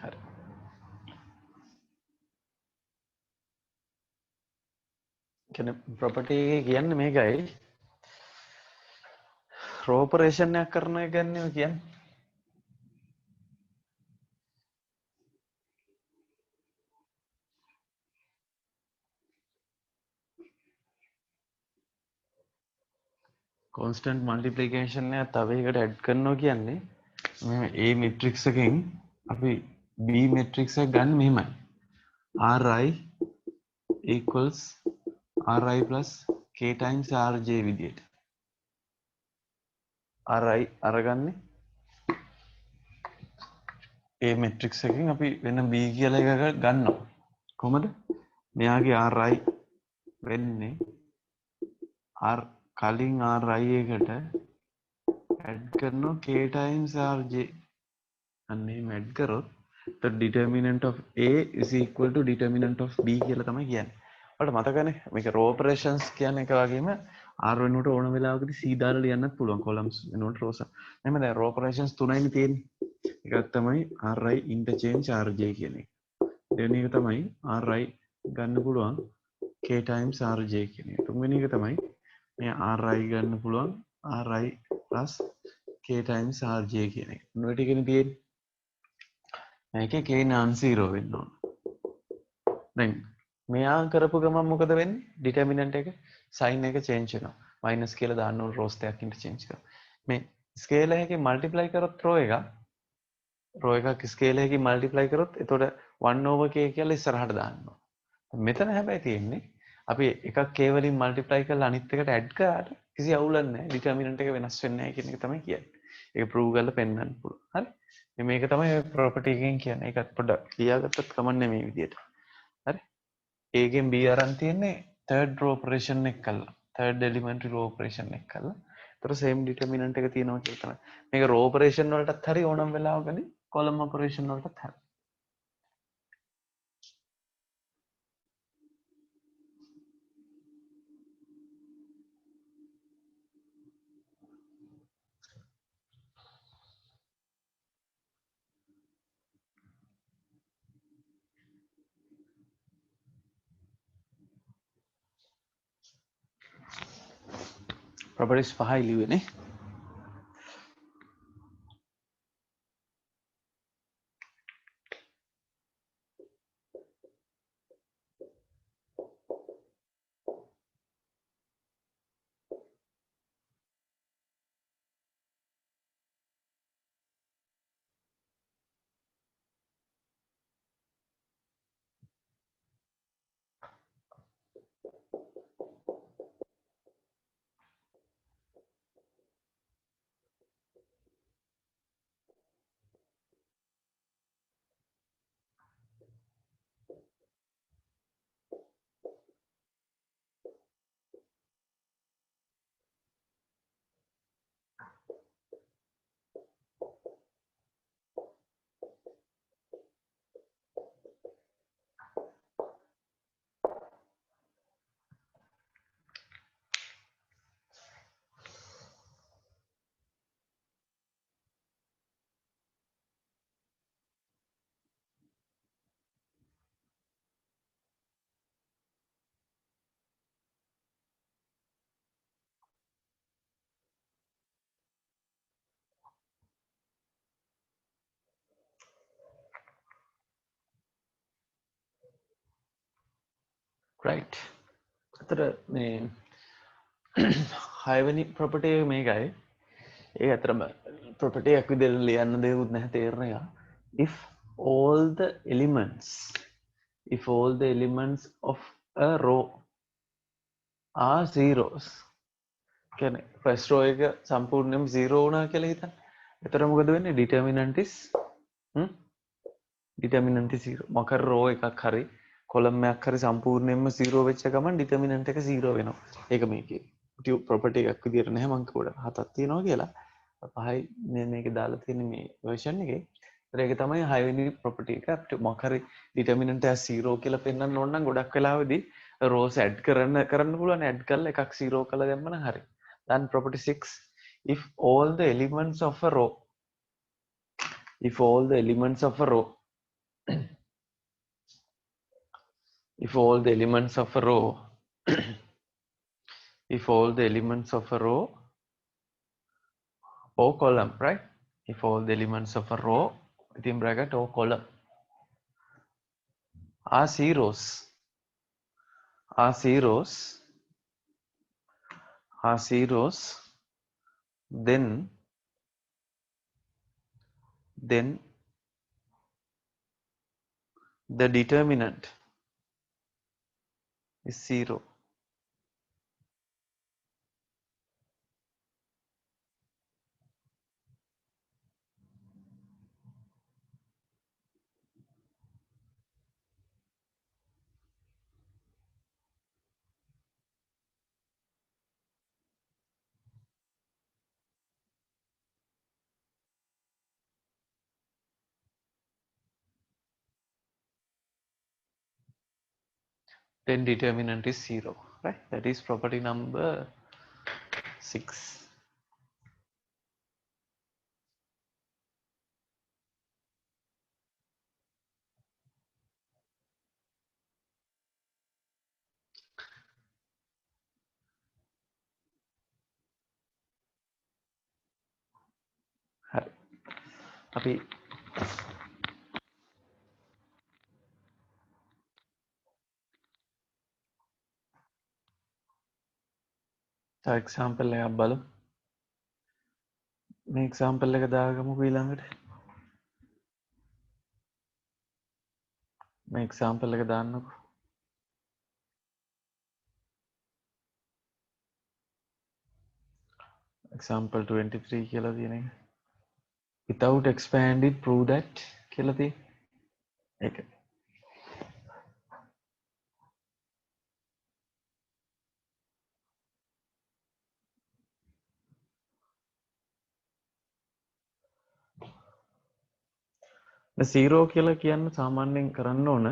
හරි. කියන්නේ ප්‍රොපර්ටි එකේ කියන්නේ මේකයි. රෝ ඔපරේෂන් එකක් කරන එක කියන්නේ කියන්නේ. කොන්ස්ටන්ට් මල්ටිප්ලිකේෂන් එක තව එකකට ඇඩ් කරනවා කියන්නේ මේ A matrix එකෙන් අපි B matrix එක ගන්න මෙහෙමයි. Ri equals Ri plus K times Rj විදියට. Ri අරගන්නේ A matrix එකෙන් අපි වෙන B කියලා එකක ගන්නවා. කොහමද? මෙයාගේ Ri වෙන්නේ R කලින් Ri එකට ඇඩ් කරනවා K times Rj. අන්නේ ඇඩ් කරොත් the determinant of A is equal to determinant of B කියලා තමයි කියන්නේ. ඔයාලට මතකනේ මේක row operations කියන එක වගේම R වෙනුවට ඕන වෙලාවකදී C දාලා ලියන්නත් පුළුවන් columns වෙනුවට rows. එහෙනම් දැන් row operations තුනයිනේ තියෙන්නේ. එකක් තමයි Ri interchange Rj කියන එක. දෙවෙනි එක තමයි Ri ගන්න පුළුවන් K times Rj කියන එක. තුන්වෙනි එක තමයි මේ Ri ගන්න පුළුවන් Ri plus K times Rj කියන එක. ඔන්න ඔය ටිකනේ තියෙන්නේ. මේකේ K non zero වෙන්න ඕන. දැන් මෙයා කරපු ගමන් මොකද වෙන්නේ? ඩිටර්මිනන්ට් එක sign එක change වෙනවා. minus කියලා දාන්න ඕන rows දෙකක් interchange කරනවා. මේ scale එකකින් multiply කරොත් row එකක් scale එකකින් multiply කරොත් එතකොට 1 over k කියලා ඉස්සරහට දාන්න ඕන. මෙතන හැබැයි තියෙන්නේ අපි එකක් k වලින් multiply කරලා අනිත් එකට add කරාට කිසි අවුලක් නැහැ. ඩිටර්මිනන්ට් එක වෙනස් වෙන්නේ නැහැ කියන එක තමයි කියන්නේ. ඒක prove කරලා පෙන්නන්න පුළුවන්. හරි? මේක තමයි property එකෙන් කියන්නේ. ඒකත් පොඩ්ඩක් ලියාගත්තත් කමන්නේ මේ විදිහට. හරි? ඒකෙන් B අරන් තියෙන්නේ third row operation එක කළා. third elementary row operation එක කළා. ඒතර same determinant එක තියෙනවා කියලා තමයි. මේක row operation වලටත් හරි ඕනම වෙලාවකදී column operation වලටත් හරි. properties 5 ලියුවේ නේ. right. අතර මේ හයවැනි ප්‍රොපර්ටි එක මේකයි. ඒ ඇතරම ප්‍රොපර්ටි එකක් විදිහට ලියන්න දෙයක් නැහැ තේරෙන එක. if all the elements if all the elements of a row are zeros කියන්නේ first row එක සම්පූර්ණයෙන්ම 0 වුණා කියලා හිතන්න. එතකොට මොකද වෙන්නේ? determinant is determinant is 0. මොකක් row එකක් හරි column එකක් හරි සම්පූර්ණයෙන්ම 0 වෙච්ච ගමන් determinant එක 0 වෙනවා. ඒක මේකේ property එකක් විදිහට නැහැ මං කිව්වට හතක් තියෙනවා කියලා. පහයි මේකේ දාලා තියෙන මේ version එකේ. ඒක තමයි 6 වෙනි property එක. අපිට මොකක් හරි determinant එක 0 කියලා පෙන්වන්න ඕන නම් ගොඩක් වෙලාවෙදී rows add කරන්න පුළුවන්. add කරලා එකක් 0 කරලා දැම්ම නම් හරි. Then property 6, if all the elements of a row if all the elements of a row if all the elements of a row if all the elements of a row or column, right? If all the elements of a row within bracket or column are zeros are zeros are zeros, then the determinant is 0. Then determinant is 0, right? That is property number 6. හරි. අපි තව example එකක් බලමු. මේ example එක දාගමුකෝ ඊළඟට. මේ example එක දාන්නකෝ. example 23 කියලා තියෙන එක. without expanded prove that කියලා තියෙන. ඒක. සීරෝ කියලා කියන්න සාමාන්‍යයෙන් කරන්න ඕන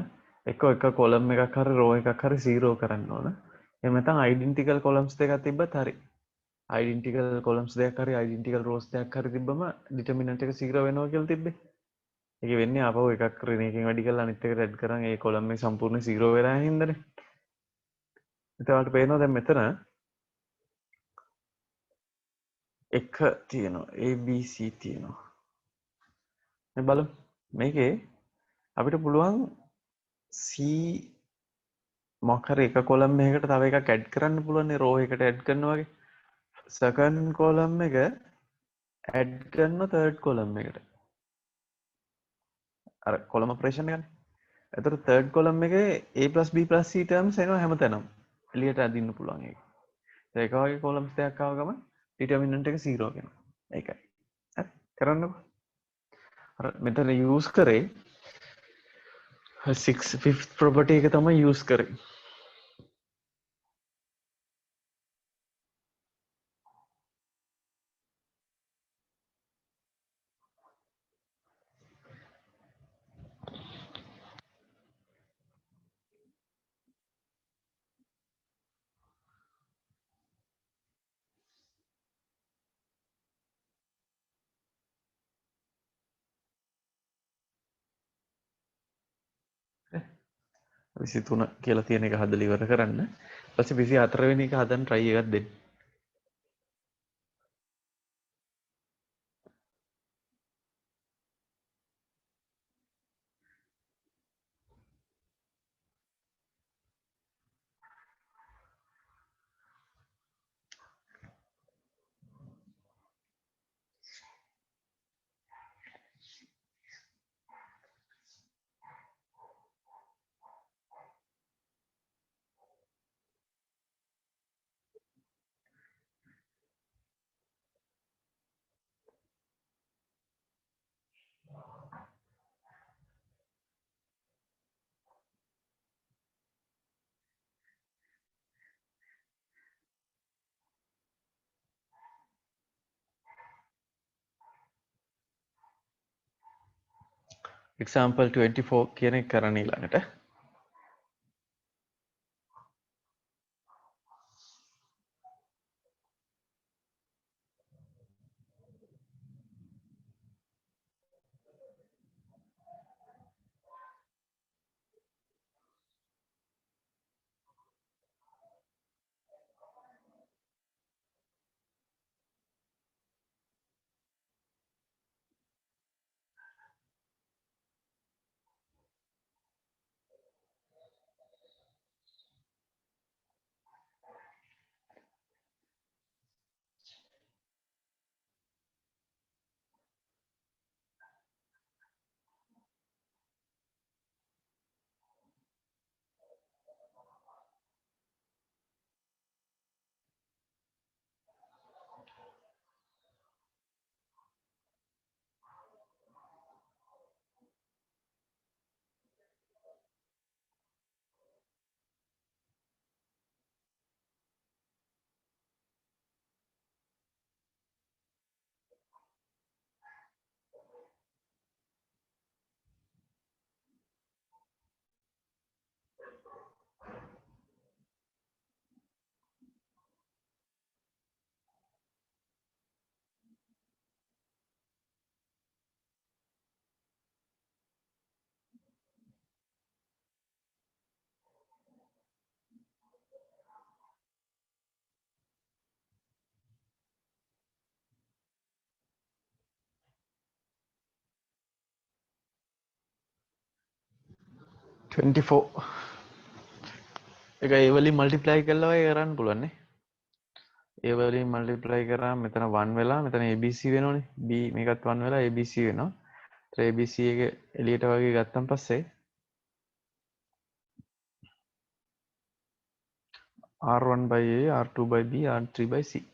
එක කොලම් එකක් හරි රෝ එකක් හරි සීරෝ කරන්න ඕන. එහෙම නැත්නම් ඩෙන්ටිකල් කොලම්ස් දෙකක් තිබ්බත් හරි. ඩෙන්ටිකල් කොලම්ස් දෙකක් හරි ඩෙන්ටිකල් රෝස් දෙකක් හරි තිබ්බම ඩිටර්මිනන්ට් එක 0 වෙනවා කියලා තිබ්බේ. ඒක වෙන්නේ ආපහු එකක් කරන එකකින් වැඩි කරලා අනිත් එකට ඇඩ් කරන් ඒ කොලම් එක සම්පූර්ණ 0 වෙලා හින්දානේ. එතකොට පේනවා දැන් මෙතන එක තියෙනවා ABC තියෙනවා. මේ බලමු. මේකේ අපිට පුළුවන් C මොකක් හරි එක කොලම් එකකට තව එකක් ඇඩ් කරන්න පුළුවන් නේ රෝ එකට ඇඩ් කරනවා වගේ. සෙකන්ඩ් කොලම් එක ඇඩ් කරන තර්ඩ් කොලම් එකට. අර කොලම් ඔපරේෂන් එකනේ. එතකොට තර්ඩ් කොලම් එකේ A+B+C ටර්ම්ස් එනවා හැමතැනම. එළියට අදින්න පුළුවන් ඒක. ඒක වගේ කොලම්ස් දෙකක් ආව ගමන් ඩිටර්මිනන්ට් එක 0 වෙනවා. ඒකයි. හරි. කරන්නකෝ. අර මෙතන යූස් කරේ 6 5th property එක තමයි යූස් කරේ. විසි තුන කියලා තියෙන එක හදලා ඉවර කරන්න. ඊපස්සේ 24 වෙනි එක හදන්න try එකක් දෙන්න. example 24 කියන එක කරන්න ඊළඟට. එක ඒ වලින් මල්ටිප්ලයි කළා වගේ කරන්න පුළුවන් නේ. ඒ වලින් මල්ටිප්ලයි කරාම මෙතන 1 වෙලා මෙතන ABC වෙනවනේ. B මේකත් 1 වෙලා ABC වෙනවා. ඒතර ABC එක එළියට වගේ ගත්තන් පස්සේ R1 by A, R2 by B, R3 by C.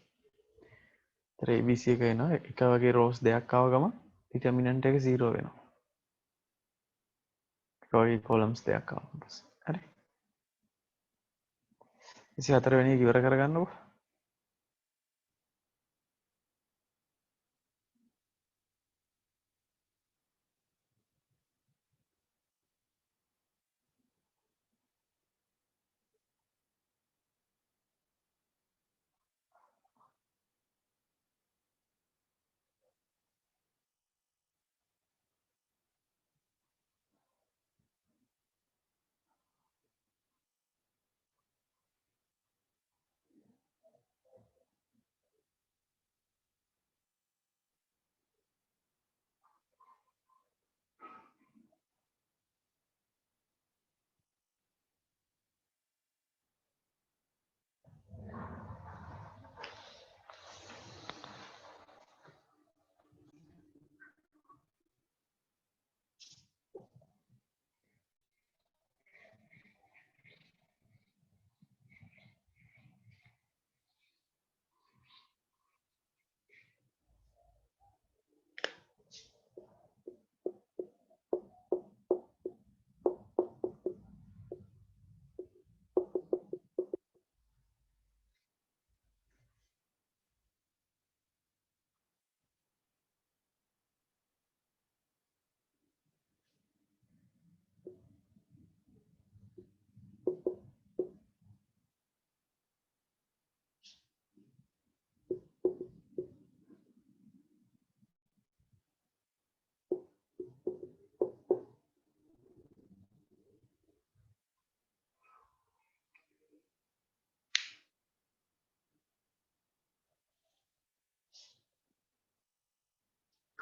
ඒතර ABC එක එනවා. එක වගේ rows දෙකක් ආව ගමන් determinant එක 0 වෙනවා. එක වගේ columns දෙකක් ආවම පස්සේ. හරි. 24 වෙනි එක ඉවර කරගන්නකො.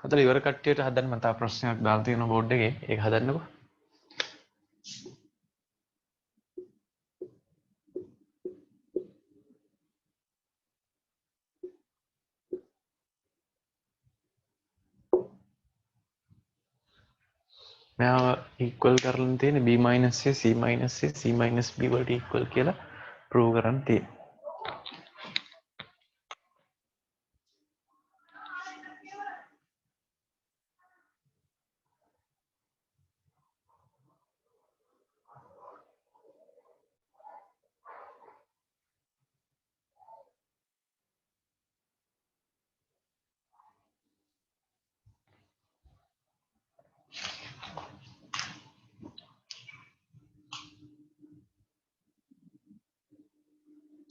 හදලා ඉවර කට්ටියට හදන්න මම තව ප්‍රශ්නයක් දාලා තියෙනවා බෝඩ් එකේ. ඒක හදන්නකෝ. මෙයාව equal කරලා තියෙන්නේ B minus A, C minus A, C minus B වලට equal කියලා prove කරන්න තියෙනවා.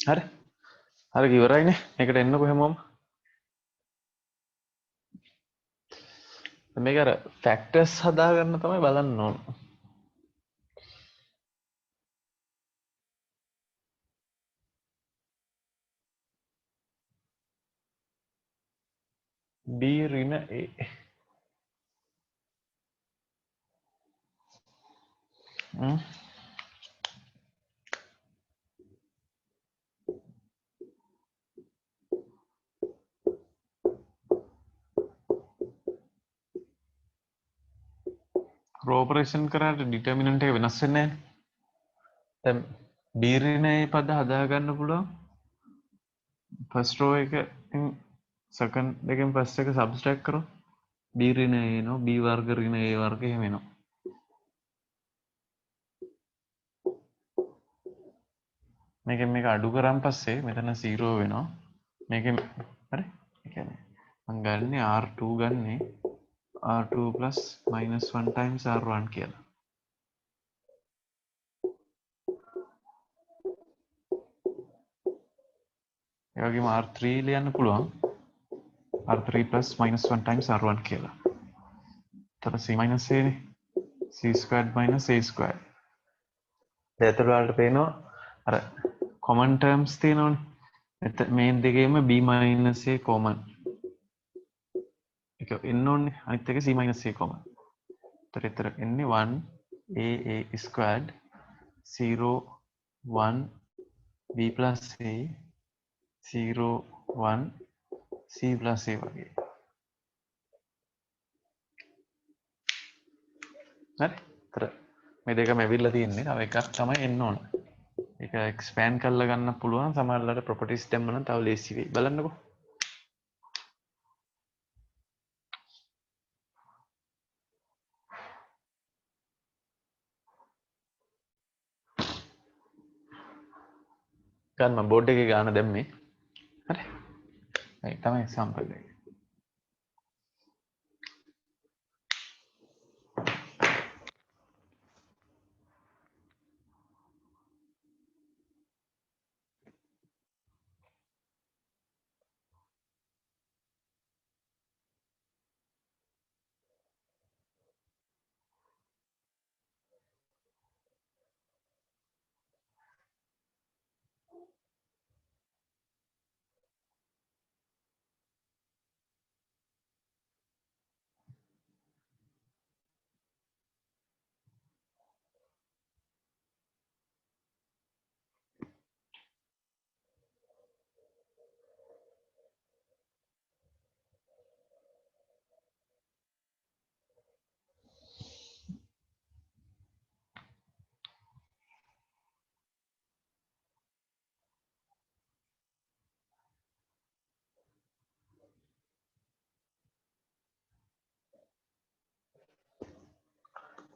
හරි හරි ඉවරයිනේ මේකට එන්නකො හැමෝම මේක අර ෆැක්ටර්ස් හදාගන්න තමයි බලන්න ඕන B ඍණ A රෝපරේෂන් කරාට ඩිටර්මිනන්ට් එක වෙනස් වෙන්නේ නැහැ දැන් B ඍණ A පද හදාගන්න පුළුවන් ෆස්ට් රෝ එකෙන් සෙකන්ඩ් එකෙන් ෆස්ට් එක සබ්ස්ට්‍රැක්ට් කරොත් B ඍණ A එනවා B වර්ග ඍණ A වර්ග එහෙම එනවා මේකෙන් මේක අඩු කරන් පස්සේ මෙතන 0 වෙනවා මේකෙන් හරි ඒ කියන්නේ මම ගන්නේ R2 ගන්නේ R2 plus minus 1 times R1 කියලා ඒ වගේම R3 ලියන්න පුළුවන් R3 plus minus 1 times R1 කියලා එතකොට C minus A නේ C squared minus A squared දෙතර වලට පේනවා අර common terms තියෙනවනේ මේ දෙකේම B minus A common එක එන්න ඕනේ අනිත් එක C minus A common එතකොට එන්නේ 1 A squared 0 1 B plus A 0 1 C plus A වගේ හරි එතකොට මේ දෙකම ඇවිල්ලා තියෙන්නේ තව එකක් තමයි එන්න ඕන ඒක එක්ස්පෑන්ඩ් කරලා ගන්න පුළුවන් සමහරවිට ප්‍රොපර්ටිස් දැම්ම නම් තව ලේසි වෙයි බලන්නකෝ ගන්න මම බෝඩ් එකේ ගාන දැම්මේ හරි මේ තමයි එක්සැම්පල් එක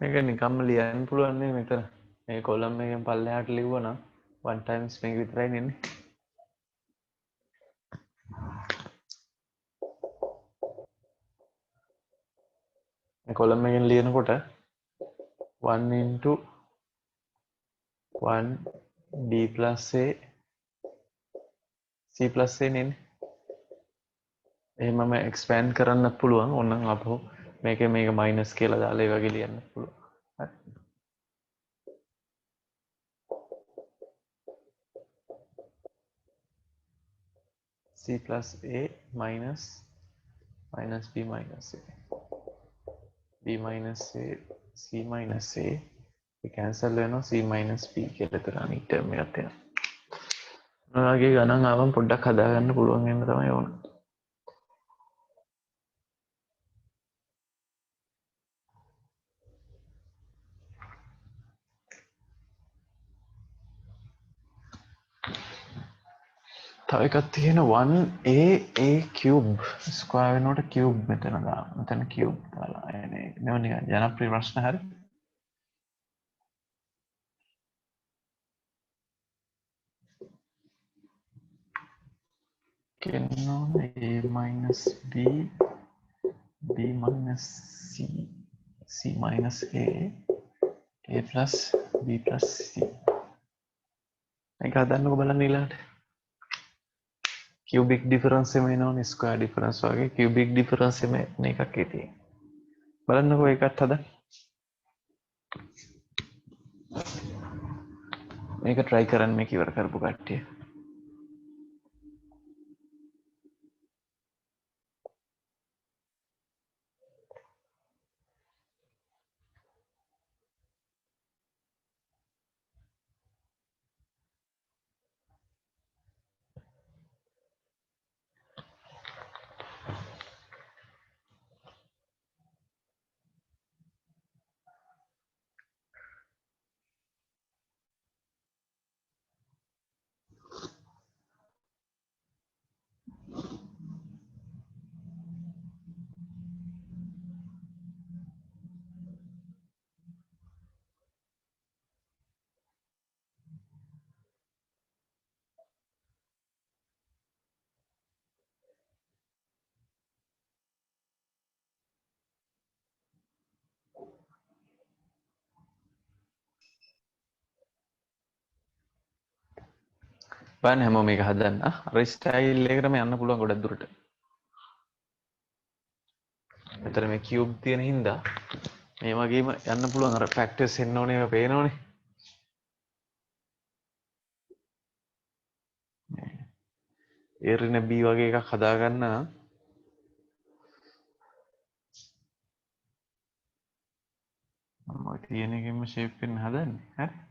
මේක නිකම්ම ලියන්න පුළුවන් නේ මෙතන මේ කොලම් එකෙන් පල්ලෙහාට ලිව්වනම් 1 times මේක විතරයි නෙන්නේ මේ කොලම් එකෙන් ලියනකොට 1 into 1 B plus A C plus A නෙන්නේ එහෙමම එක්ස්පෑන්ඩ් කරන්න පුළුවන් ඕනනම් අපහු මේක මයිනස් කියලා දාලා ඒ වගේ ලියන්න පුළුවන් හරි C plus A minus B minus A B minus A C minus A cancel වෙනවා C minus B කියලා එතන අනිත් ටර්ම් එකක් එනවා. ඔය වගේ ගණන් ආවම පොඩ්ඩක් හදාගන්න පුළුවන් වෙන තමයි ඕන. තව එකක් තියෙන 1A cube ස්ක්වයර් වෙනකොට cube මෙතන දාන්න. මෙතන cube දාලා එන්නේ. නෝ නිකන් ජනප්‍රිය ප්‍රශ්න හරි. කියනවා A minus B B minus C C minus A plus B plus C. ඒක හදන්නකො බලන්න ඊළඟට. क्यूबिक डिफरेंस में इन्होंने स्क्वायर डिफरेंस वगे क्यूबिक डिफरेंस में नहीं का की थी බලන්නකෝ ඒකත් හදන්න මේක try කරන්න මේක ඉවර කරපු කට්ටිය බලන්න හැමෝම මේක හදන්න අර ස්ටයිල් එකටම යන්න පුළුවන් ගොඩක් දුරට මෙතන මේ කියුබ් තියෙන හින්දා මේ වගේම යන්න පුළුවන් අර ෆැක්ටර්ස් එන්න ඕනේ ඒවා පේනවනේ එරින B වගේ එකක් හදාගන්න මම ඔය තියෙන එකෙන්ම ෂේප් වෙන්න හදන්නේ හරි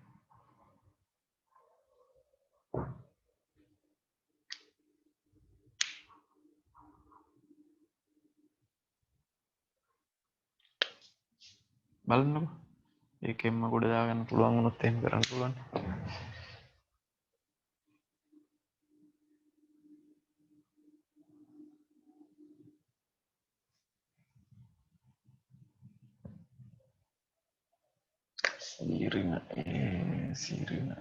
බලන්නකෝ ඒකෙන්ම ගොඩ දාගන්න පුළුවන් වුණොත් එහෙම කරන්න පුළුවන් සීරින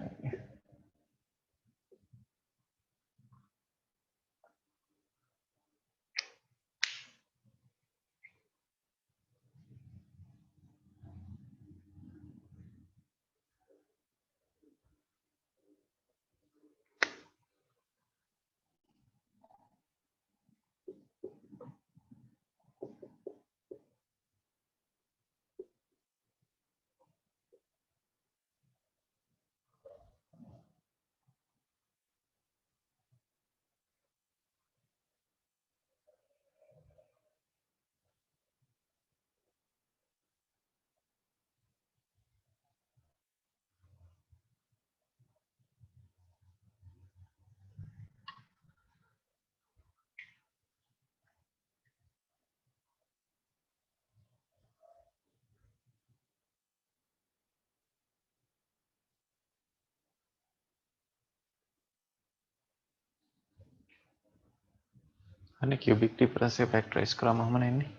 අනේ කියුබික් ඩිෆරන්ස් එක ෆැක්ටරයිස් කරාම මම එන්නේ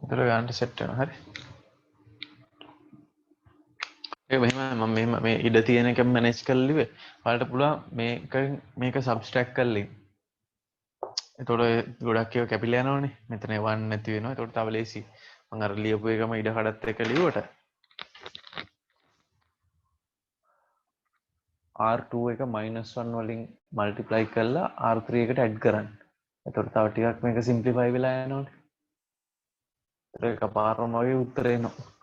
ඒතර ගන්නට සෙට් වෙනවා හරි ඒක මෙහෙම මම මෙහෙම මේ ඉඩ තියෙන එක මැනේජ් කරලා ඉවේ ඔයාලට පුළුවන් මේක සබ්ස්ට්‍රැක්ට් කරලින් එතකොට ගොඩක් ඒවා කැපිලා යනවනේ මෙතන 1 නැති වෙනවා එතකොට තව ලේසි මම අර ලියපු එකම ඉඩ කඩත් එක ලියුවට R2 එක -1 වලින් මල්ටිප්ලයි කරලා R3 එකට ඇඩ් කරන්න එතකොට තව ටිකක් මේක සිම්ප්ලිෆයි වෙලා යනවනේ ඒක පාරම වගේ උත්තරේ එනවා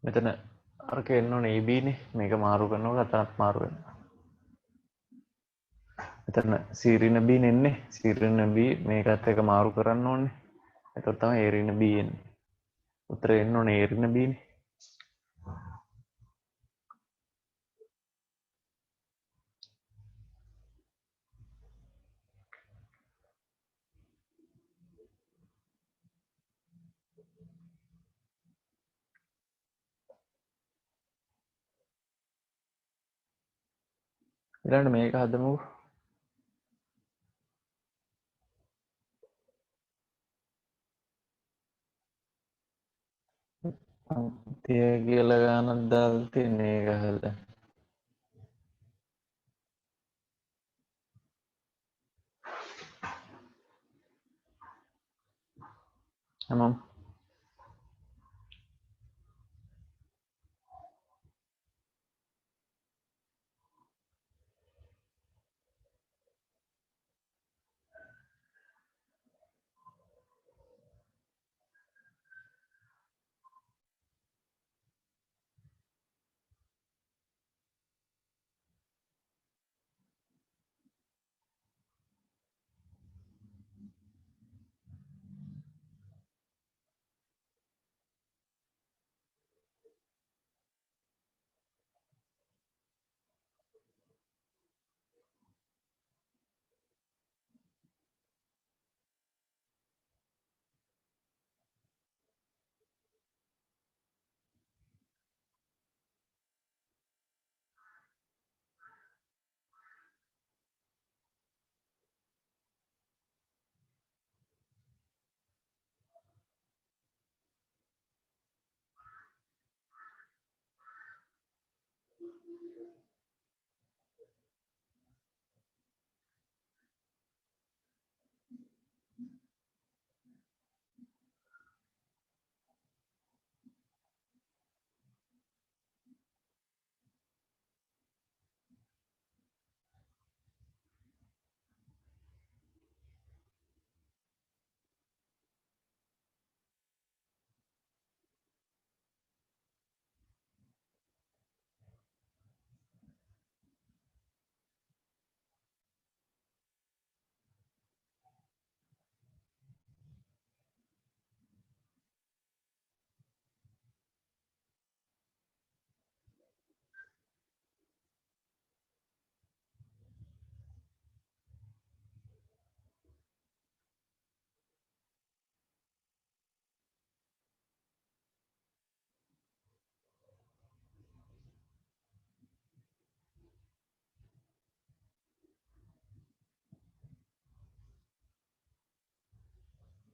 මෙතන අරක එන්න ඕනේ ABනේ මේක මාරු කරනකොට අතනත් මාරු වෙනවා. මෙතන සීරින B නෙන්නේ සීරින B මේකත් එක මාරු කරන්න ඕනේ. එතකොට තමයි ඒරින B එන්නේ. උත්තරේ එන්න ඕනේ ඒරින B නේ. ඊළඟට මේක හදමුකෝ. අන්තිය කියලා ගානක් දාලා තියෙන එක හදලා. හැමෝම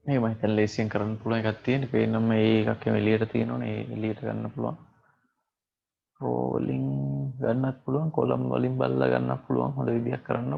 මේක මම හිතන්නේ ලේසියෙන් කරන්න පුළුවන් එකක් තියෙන්නේ. පේනම මේ එකක් එළියට තියෙනවනේ. ඒ එළියට ගන්න පුළුවන්. රෝලින් ගන්නත් පුළුවන්. කොලම් වලින් බලලා ගන්නත් පුළුවන්. හොඳ විදියක් කරන්න.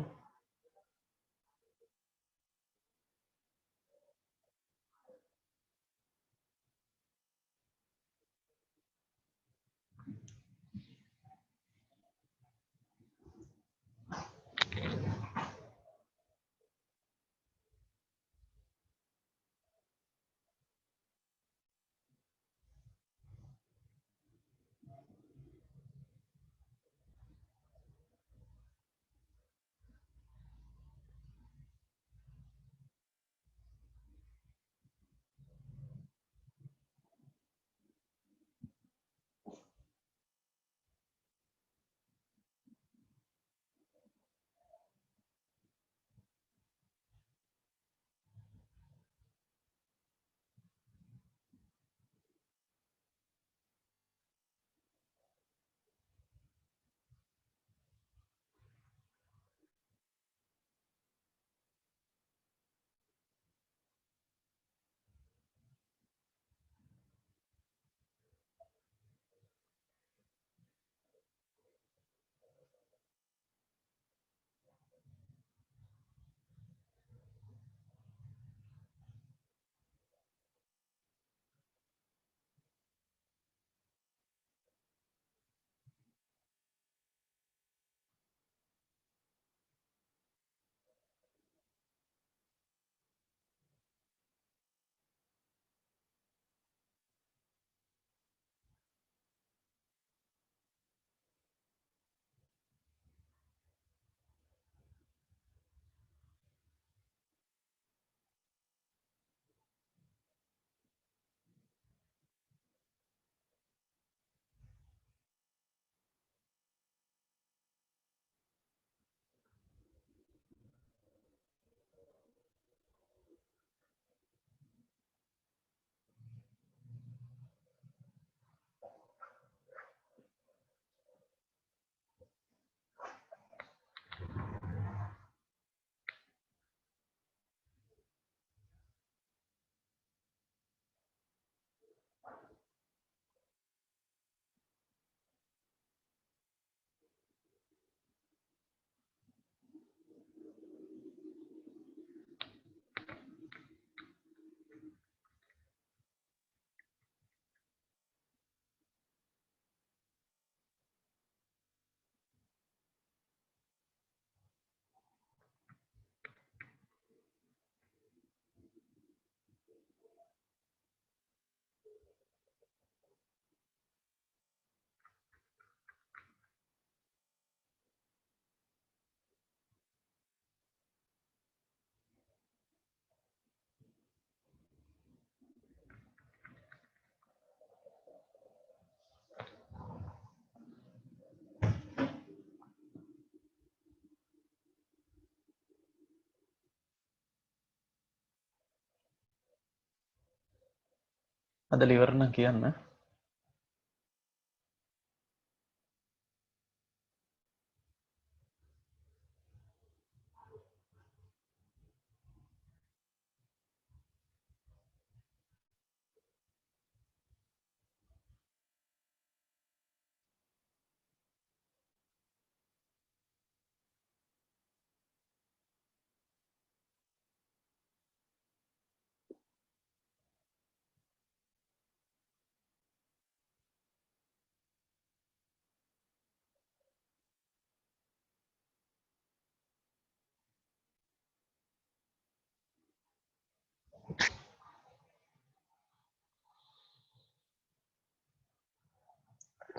අද liver නම් කියන්න.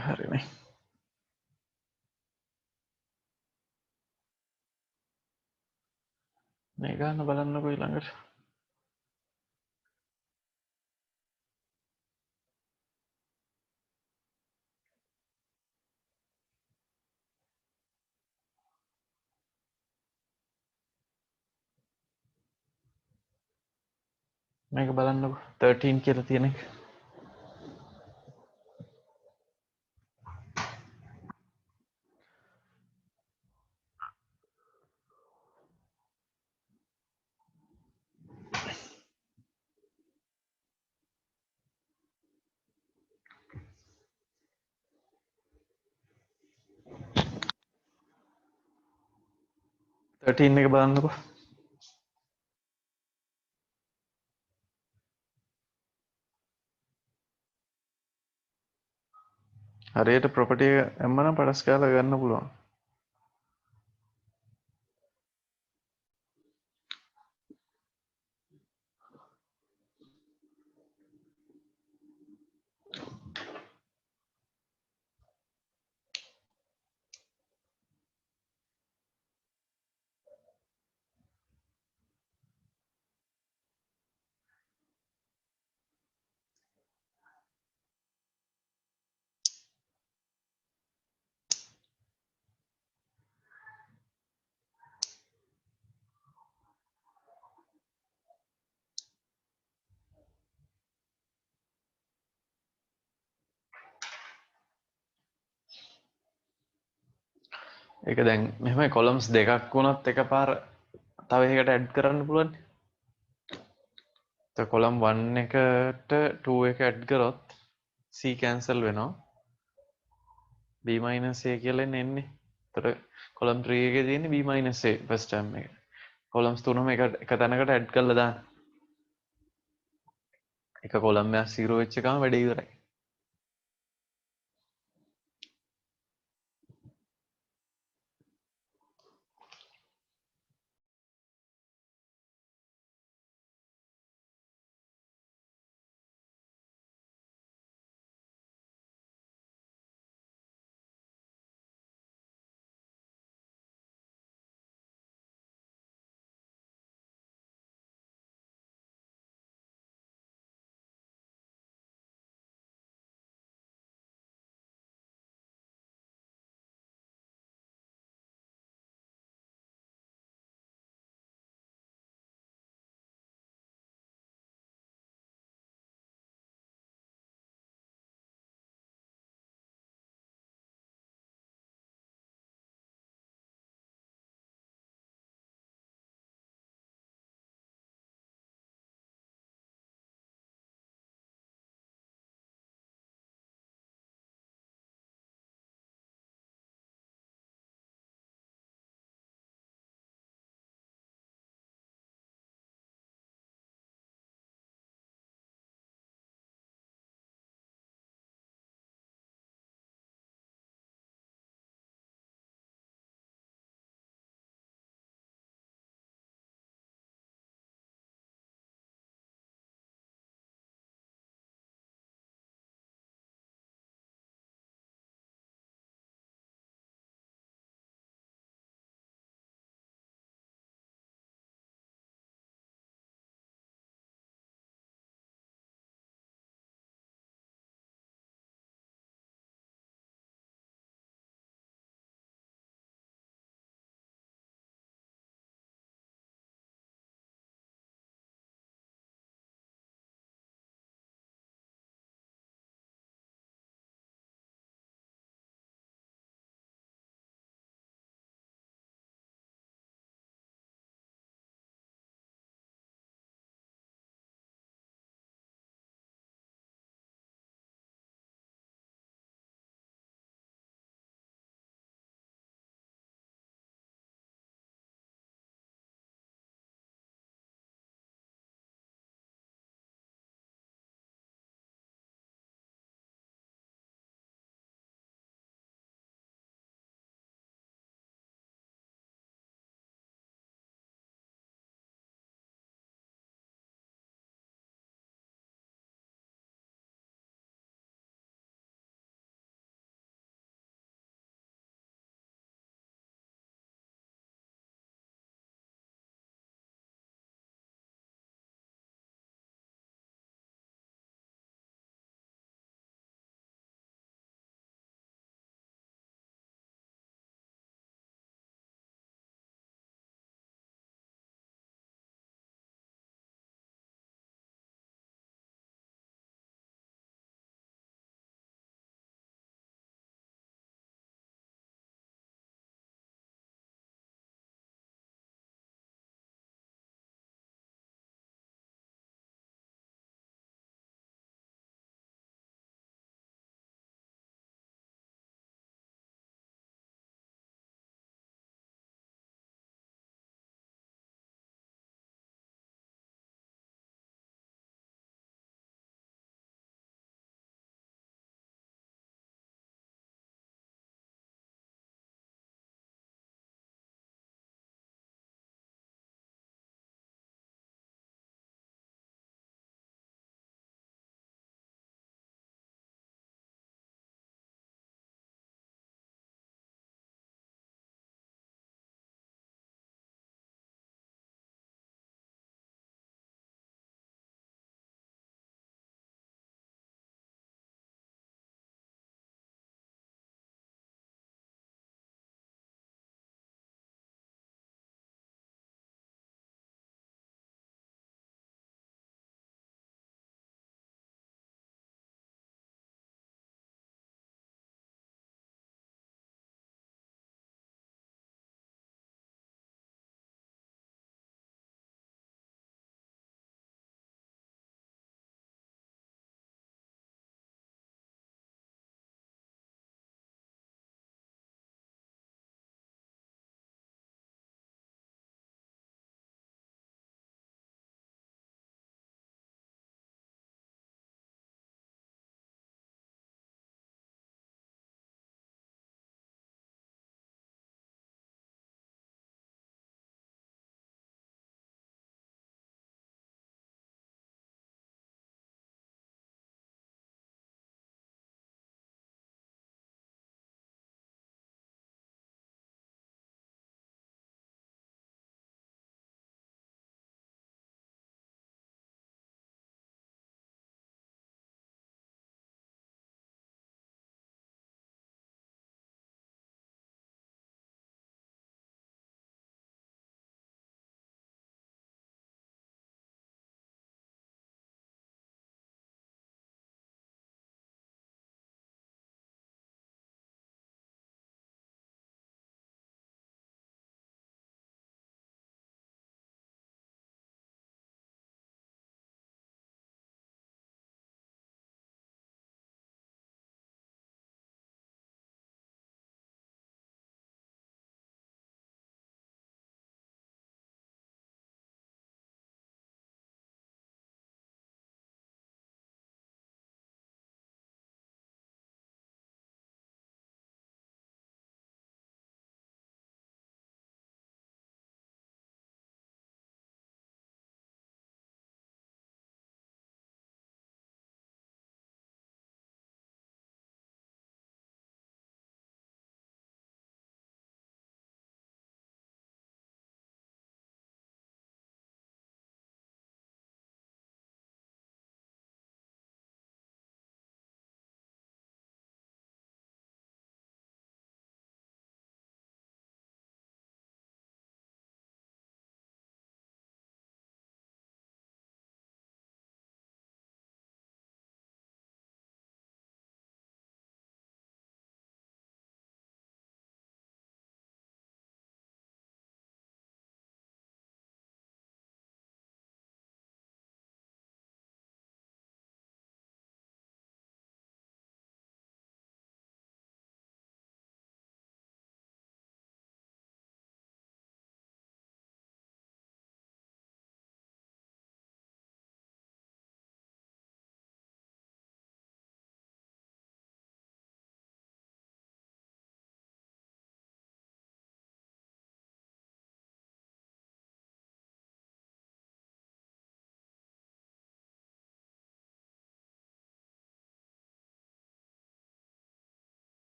හරිනේ. මේ ගන්න බලන්නකො ඊළඟට. මේක බලන්නකො 13 කියලා තියෙන එක. 13 එක බලන්නකො. හරියට ප්‍රොපර්ටි එක එම්මනම් පඩස් කාලා ගන්න පුළුවන්. ඒක දැන් මෙහෙමයි කොලම්ස් දෙකක් වුණත් එකපාර තව එකකට ඇඩ් කරන්න පුළුවන්. කොලම් 1 එකට 2 එක ඇඩ් කරොත් C කැන්සල් වෙනවා. B minus A කියලා එන්නේ. එතකොට කොලම් 3 එකේ තියෙන්නේ B minus A first term එක. කොලම්ස් තුනම එක තැනකට ඇඩ් කරලා දාන්න. එක කොලම් එකක් 0 වෙච්ච එකම වැඩේ ඉවරයි.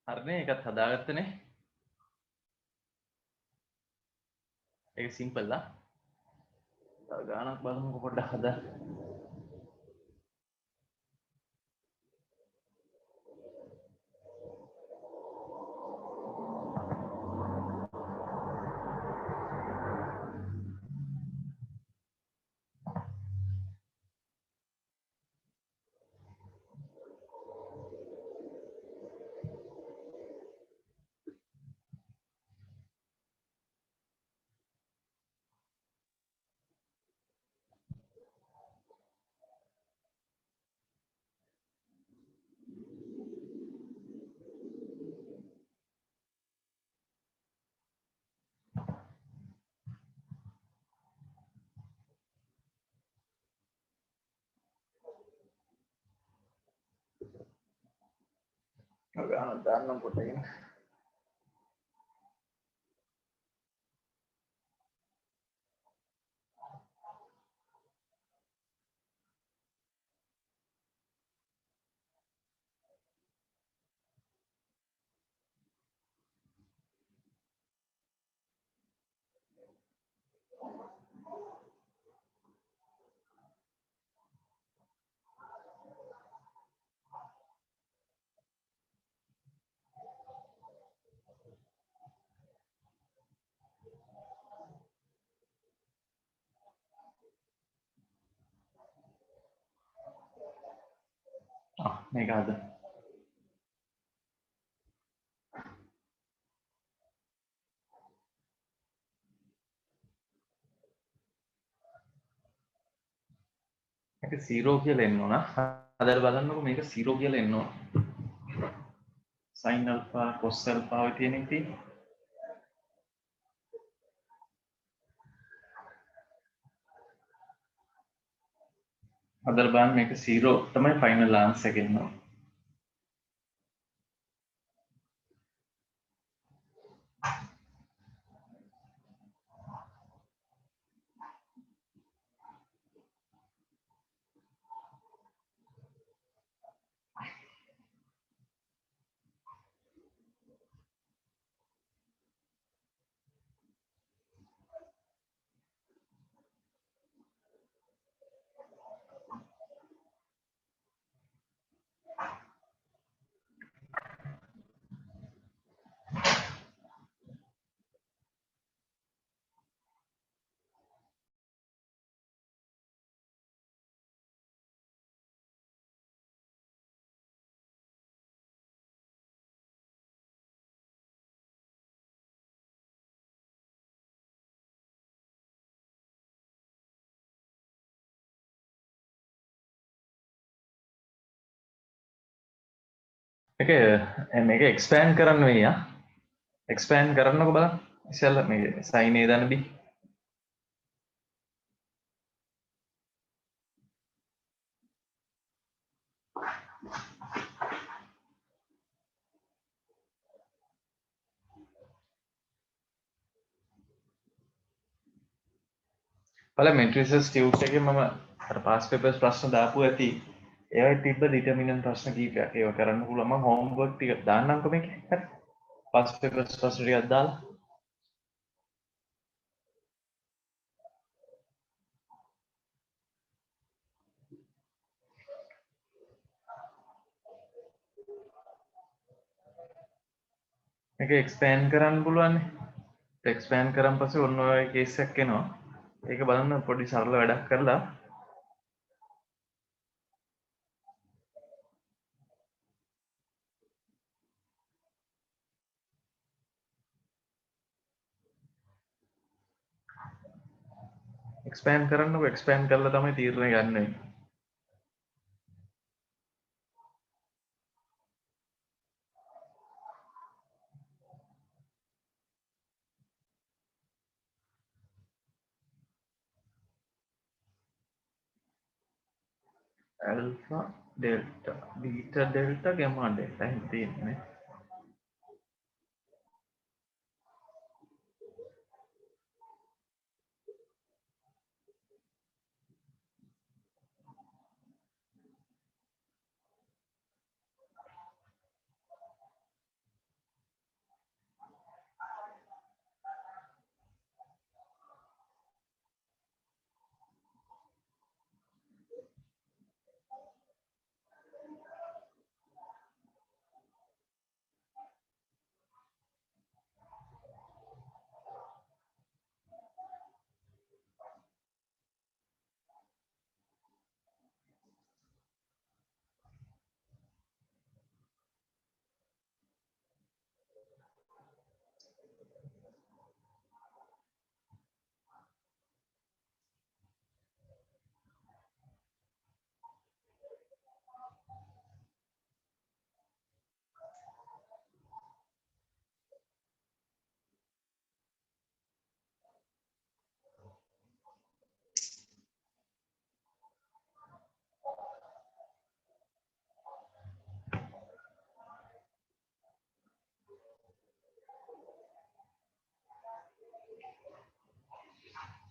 හරිනේ ඒකත් හදාගත්තනේ. ඒක සිම්පල් ලා. තව ගානක් බලමුකෝ පොඩ්ඩක් හදා. ගානක් දාන්නම් පොඩ්ඩකින්. මේක හදා. මේක 0 කියලා එන්න ඕන. හදලා බලන්නකො මේක 0 කියලා එන්න ඕන. sin alpha cos alpha ඔය තියෙන එක තියෙන්නේ. හදලා බලන්න මේක 0 තමයි ෆයිනල් ආන්සර් එක එන්න ඕන. මේක එක්ස්පෑන්ඩ් කරන්න වෙයි ආ. එක්ස්පෑන්ඩ් කරන්නකො බලන්න. ඉතින් මේ sin a දන්න b. බලන්න matrices tubes එකේ මම අර past papers ප්‍රශ්න දාපු ඇති. ඒවයි තිබ්බ determinant ප්‍රශ්න කීපයක්. ඒව කරන්න පුළුවන්. මම homework ටික දාන්නම්කෝ මේකේ. හරි. past papers ප්‍රශ්න ටිකක් දාලා. මේක expand කරන්න පුළුවන් නේ. expand කරන් පස්සේ ඔන්න ඔය case එකක් එනවා. ඒක බලන්න පොඩි සරල වැඩක් කරලා expand කරන්නකො expand කරලා තමයි තීරණය ගන්න වෙන්නේ. alpha delta beta delta gamma delta එහෙම තියෙන්නේ.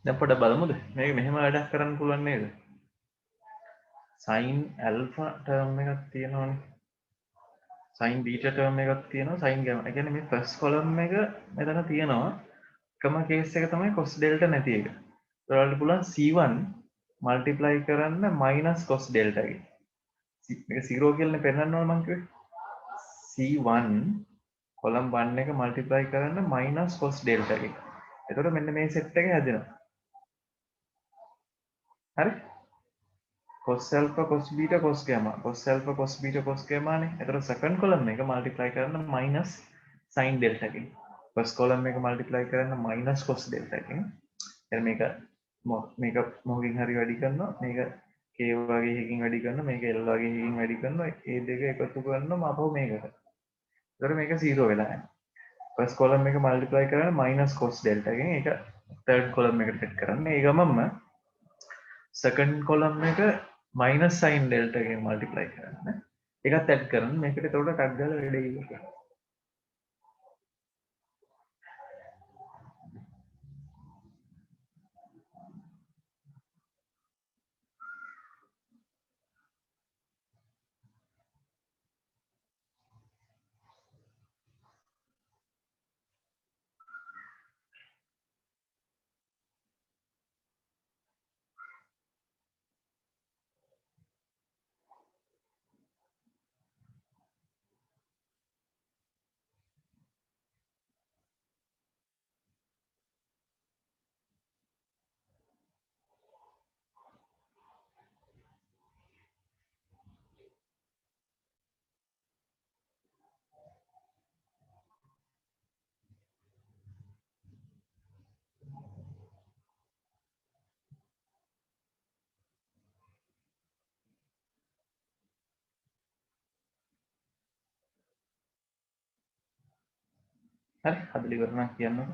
දැන් පොඩ්ඩක් බලමුද මේක මෙහෙම වැඩක් කරන්න පුළුවන් නේද sin alpha term එකක් තියෙනවනේ sin beta term එකක් තියෙනවා sin gamma. ඒ කියන්නේ මේ first column එක මෙතන තියෙනවා. එකම case එක තමයි cos delta නැති එක. ඒවලට පුළුවන් c1 multiply කරන්න minus cos delta එකෙන්. මේක 0 කියලානේ පෙන්නන්න ඕන මං කිව්වේ. c1 column 1 එක multiply කරන්න minus cos delta එකෙන්. එතකොට මෙන්න මේ set එක හැදෙනවා. හරි? cos alpha cos beta cos gamma cos alpha cos beta cos gamma නේ. එතකොට second column එක multiply කරන්න minus sin delta එකෙන්. first column එක multiply කරන්න minus cos delta එකෙන්. එතන මේක මොකකින් හරි වැඩි කරනවා. මේක k වගේ එකකින් වැඩි කරනවා. මේක l වගේ එකකින් වැඩි කරනවා. මේ දෙක එකතු කරනම අපහු මේකට. එතකොට මේක 0 වෙලා යනවා. first column එක multiply කරන්න minus cos delta එකෙන්. ඒක third column එකට set කරන්න. ඒ ගමන්ම second column එක minus sin delta එකෙන් multiply කරන්න. ඒකත් add කරන්න. මේකට එතකොට ටක් ගාලා වැඩේ ඉවරයි. හරි හදලා ඉවර නම් කියන්නකො.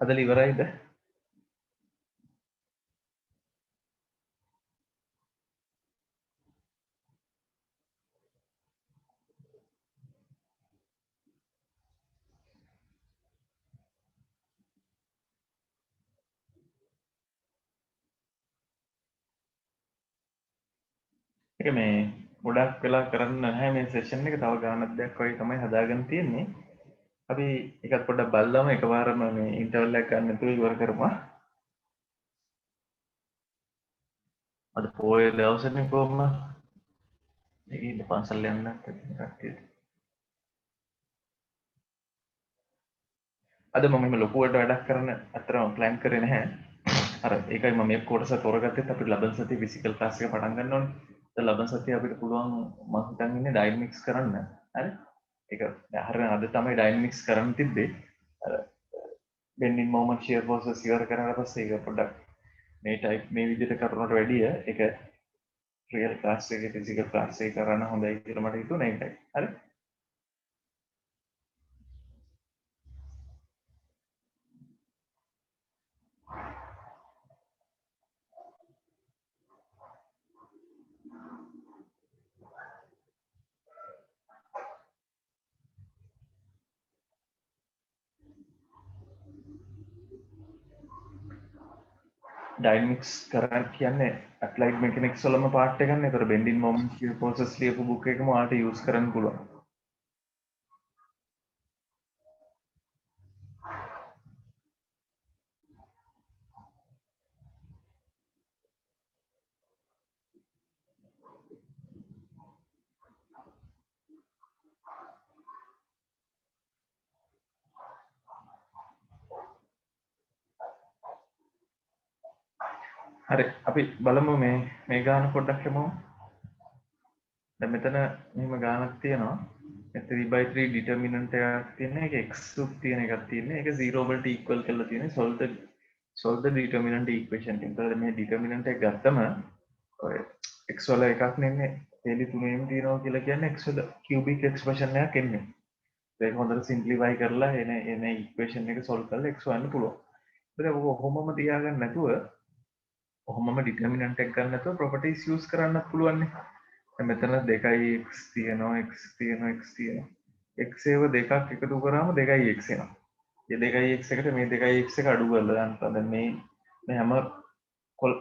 හදලා ඉවරයිද? ඒක මේ ගොඩක් වෙලා කරන්න නැහැ මේ සෙෂන් එක. තව ගානක් දෙයක් වගේ තමයි හදාගෙන තියෙන්නේ. අපි ඒකත් පොඩ්ඩක් බලලාම එකපාරම මේ ඉන්ටර්වල් එකක් ගන්න නැතුව ඉවර කරමු. අද පොයේ දවසනේ කොහොම මේක ඉන්න පන්සල් යන්න කට්ටියට. අද මම මේ ලොකුවට වැඩක් කරන්න අතරම ප්ලෑන් කරේ නැහැ. අර ඒකයි මම මේ කොටස තෝරගත්තෙත් අපිට ලබන සතියේ ෆිසිකල් ක්ලාස් එක පටන් ගන්න ඕනේ. දැන් ලබන සතියේ අපිට පුළුවන් මම හිතන් ඉන්නේ ඩයිනමික්ස් කරන්න. හරි? ඒක හරියට අද තමයි ඩයිනමික්ස් කරන්න තිබ්බේ. අර බෙන්ඩින් මොමන්ට් ෂියර් ප්‍රොසෙස් ඉවර කරලා පස්සේ ඒක පොඩ්ඩක් මේ ටයිප් මේ විදිහට කරනවට වැඩිය ඒක රියල් ක්ලාස් එකේ ෆිසිකල් ක්ලාස් එක කරන්න හොඳයි කියලා මට හිතුණා ඒකයි. හරි? ඩයිනමික්ස් කරන්න කියන්නේ ඇප්ලයිඩ් මෙකනික්ස් වලම පාර්ට් එකක් නේ. ඒතර බෙන්ඩින් මොමන්ට්ස් කියන ප්‍රොසෙස් ලියපු බුක් එකම ඔයාලට යූස් කරන්න පුළුවන්. හරි අපි බලමු මේ ගාන පොඩ්ඩක් යමු. දැන් මෙතන මෙහෙම ගානක් තියෙනවා. 3/3 ඩිටර්මිනන්ට් එකක් තියෙන එක x උත් තියෙන එකක් තියෙන එක 0 වලට ඉක්වල් කරලා තියෙන solve the determinant equation. එතකොට මේ ඩිටර්මිනන්ට් එක ගත්තම ඔය x වල එකක් නෙන්නේ තේලි තුනෙම තියෙනවා කියලා කියන්නේ x වල cubic expression එකක් එන්නේ. ඒක හොඳට simplify කරලා එන equation එක solve කරලා x හොයන්න පුළුවන්. ඉතින් ඔක කොහොමම තියාගන්න නැතුව කොහොමම ඩිටර්මිනන්ට් එක ගන්න නැතුව properties use කරන්නත් පුළුවන් නේ. දැන් මෙතන 2x තියෙනවා x තියෙනවා x තියෙනවා. x ඒව දෙකක් එකතු කරාම 2x එනවා. මේ 2x එකට මේ 2x එක අඩු කරලා දාන්න. දැන් මේ හැම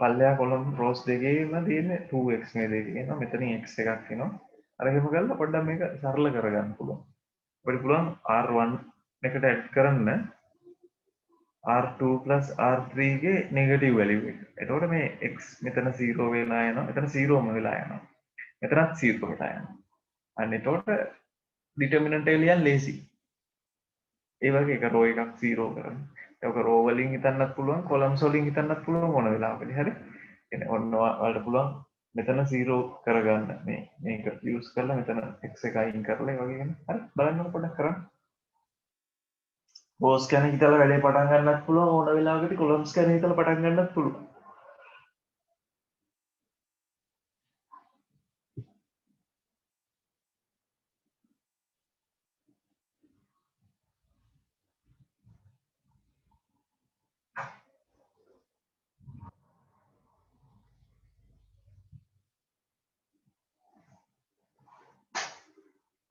පල්ලෙහා කොලම් රෝස් දෙකේම තියෙන්නේ 2x මේ දෙකේ එනවා. මෙතනින් x එකක් එනවා. අර එහෙම කරලා පොඩ්ඩක් මේක සරල කරගන්න පුළුවන්. අපිට පුළුවන් r1 එකට ඇඩ් කරන්න r2 plus r3 ගේ නෙගටිව් වැලියු එක. එතකොට මේ x මෙතන 0 වෙලා යනවා. මෙතන 0ම වෙලා යනවා. මෙතනත් 0 වෙලා යනවා. අන්න එතකොට ඩිටර්මිනන්ට් එක ලියන්න ලේසි. ඒ වගේ එක රෝ එකක් 0 කරන්න. ඒක රෝ වලින් හිතන්නත් පුළුවන්, කොලම්ස් වලින් හිතන්නත් පුළුවන් ඕන වෙලාවකදී. හරි. එනේ ඔන්න ඔයාලට පුළුවන් මෙතන 0 කරගන්න. මේක යූස් කරලා මෙතන x එක අයින් කරලා ඒ වගේ කරන්න. හරි. බලන්න පොඩ්ඩක් කරන්න. රෝස් ගැන හිතලා වැඩේ පටන් ගන්නත් පුළුවන් ඕන වෙලාවකදී කොලම්ස් ගැන හිතලා පටන් ගන්නත් පුළුවන්.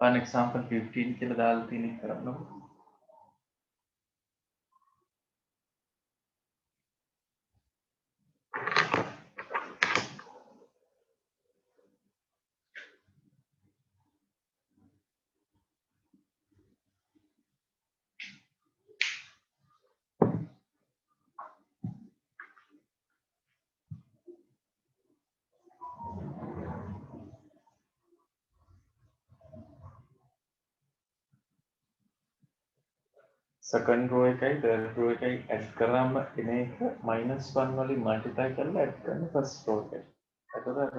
an example 15 කියලා දාලා තියෙන එක කරන්නකො. second row එකයි third row එකයි add කරාම එන එක -1 වලින් multiply කරලා add කරන first row එකට. එතකොට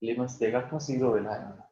elements දෙකක්ම 0 වෙලා යනවා.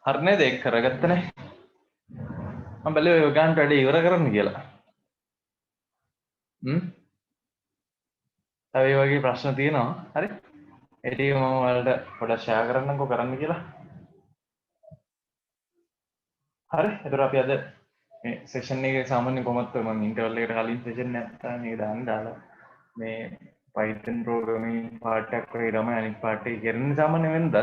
හරි නේද? ඒක කරගත්තනේ. මම බැලුවේ ඔය ගානට වැඩි ඉවර කරන්න කියලා. තව ඒ වගේ ප්‍රශ්න තියෙනවා. හරි. ඒ ටික මම ඔයාලට පොඩ්ඩක් ෂෙයා කරන්නම්කෝ කරන්න කියලා. හරි. එතකොට අපි අද මේ සෙෂන් එකේ සාමාන්‍ය කොහොමද මම ඉන්ටර්වල් එකට කලින් සෙෂන් එකක් තමයි මේක දාලා මේ Python programming part එකක් වගේ තමයි අනිත් part එක කරන්නේ සාමාන්‍ය වෙනදත්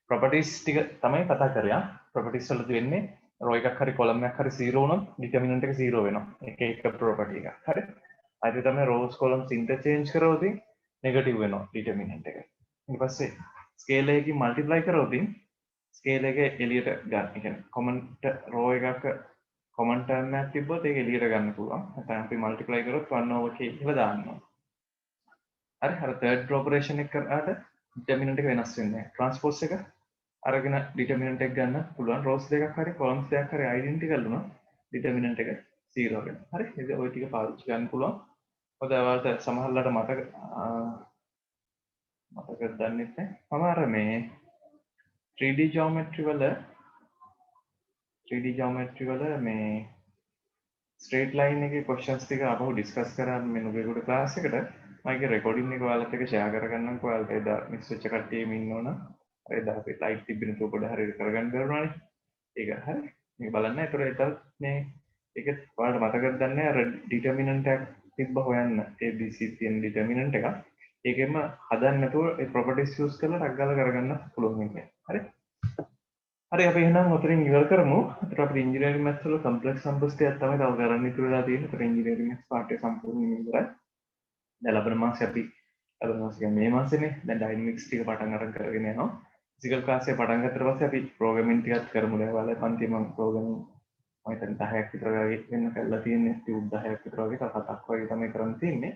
properties ටික තමයි කතා කරේ. properties වලදී වෙන්නේ row එකක් හරි column එකක් හරි 0 වුණොත් determinant එක 0 වෙනවා. ඒක එක property එකක්. හරි. අද තමයි rows columns interchange කරවදී negative වෙනවා determinant එක. ඊට පස්සේ scale එකකින් multiply කරවදී ස්කේල් එක එළියට ගන්න. ඒ කියන්නේ කොමන්ට් රෝ එකක කොමන්ට් ටර්ම් එකක් තිබ්බොත් ඒක එළියට ගන්න පුළුවන්. නැත්නම් අපි මල්ටිප්ලයි කරොත් 1/k කියලා දාන්නවා. හරි. අර තර්ඩ් ඔපරේෂන් එක කරාට ඩිටර්මිනන්ට් එක වෙනස් වෙන්නේ නැහැ. ට්‍රාන්ස්පෝස් එක අරගෙන ඩිටර්මිනන්ට් එක ගන්න පුළුවන්. රෝස් දෙකක් හරි කොලම්ස් දෙකක් හරි ඩෙන්ටිකල් වුණොත් ඩිටර්මිනන්ට් එක 0 වෙනවා. හරි. ඉතින් ওই ටික පාවිච්චි කරන්න පුළුවන්. මොකද ඔයාලට සමහරවිට මතක දන්නේ නැහැ. මම අර මේ 3D geometry වල මේ ස්ට්‍රේට් ලයින් එකේ questions ටික අපහු ඩිස්කස් කරා මේ නුගේගොඩ ක්ලාස් එකට. මම ඒකේ රෙකෝඩින් එක ඔයාලත් එක්ක ෂෙයා කරගන්නම්කෝ. ඔයාලට එදා මිස් වෙච්ච කට්ටියම ඉන්නවනම් එදා අපි ලයිව් තිබ්බින තු පොඩ හරියට කරගන්න බැරුණානේ. ඒක හරි. මේක බලන්න. ඒතර ඒතත් මේ ඒක ඔයාලට මතකද දන්නේ අර ඩිටර්මිනන්ට් එකක් තිබ්බ හොයන්න. ABC තියෙන ඩිටර්මිනන්ට් එක. ඒකෙම හදන්න නැතුව ඒ ප්‍රොපර්ටිස් යූස් කරලා ටක් ගාලා කරගන්න පුළුවන් වෙන්නේ. හරි. හරි අපි එහෙනම් උතරින් ඉවර කරමු. ඒතර අපේ ඉංජිනේරින්ග් මැත්ස් වල කම්ප්ලෙක්ස් නම්බර්ස් ටිකක් තමයි තව කරන්න ඉතුරු වෙලා තියෙන්නේ. ඒතර ඉංජිනේරින්ග් මැත්ස් පාර්ට් එක සම්පූර්ණයෙන් ඉවරයි. දැන් ලබන මාසේ අපි ලබන මාසේ මේ මාසෙනේ දැන් ඩයිනමික්ස් ටික පටන් අරන් කරගෙන යනවා. ෆිසිකල් ක්ලාස් එක පටන් ගත්තට පස්සේ අපි ප්‍රෝග්‍රෑමින් ටිකක් කරමු. දැන් ඔයාලා පන්තියේ මම ප්‍රෝග්‍රෑමින් මම හිතන්නේ 10ක් විතර වගේ වෙන්න කරලා තියෙන්නේ. ටියුබ් 10ක් විතර වගේ තව 7ක් වගේ තමයි කරන්න තියෙන්නේ.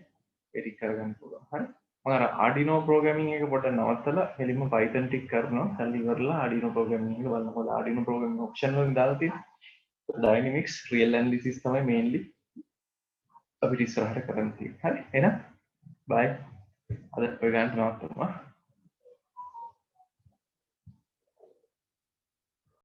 ඒක කරගන්න පුළුවන්. හරි. මම අර Arduino programming එක පොඩ්ඩක් නවත්තලා හෙලින්ම Python ටික කරනවා. සල්ලි ඉවරලා Arduino programming එක බලනකොට Arduino programming option වලින් දාලා තියෙනවා. Dynamics real analysis තමයි mainly අපිට ඉස්සරහට කරන්න තියෙන්නේ. හරි. එහෙනම් bye. අද ඔය ගන්න නවත්තමු.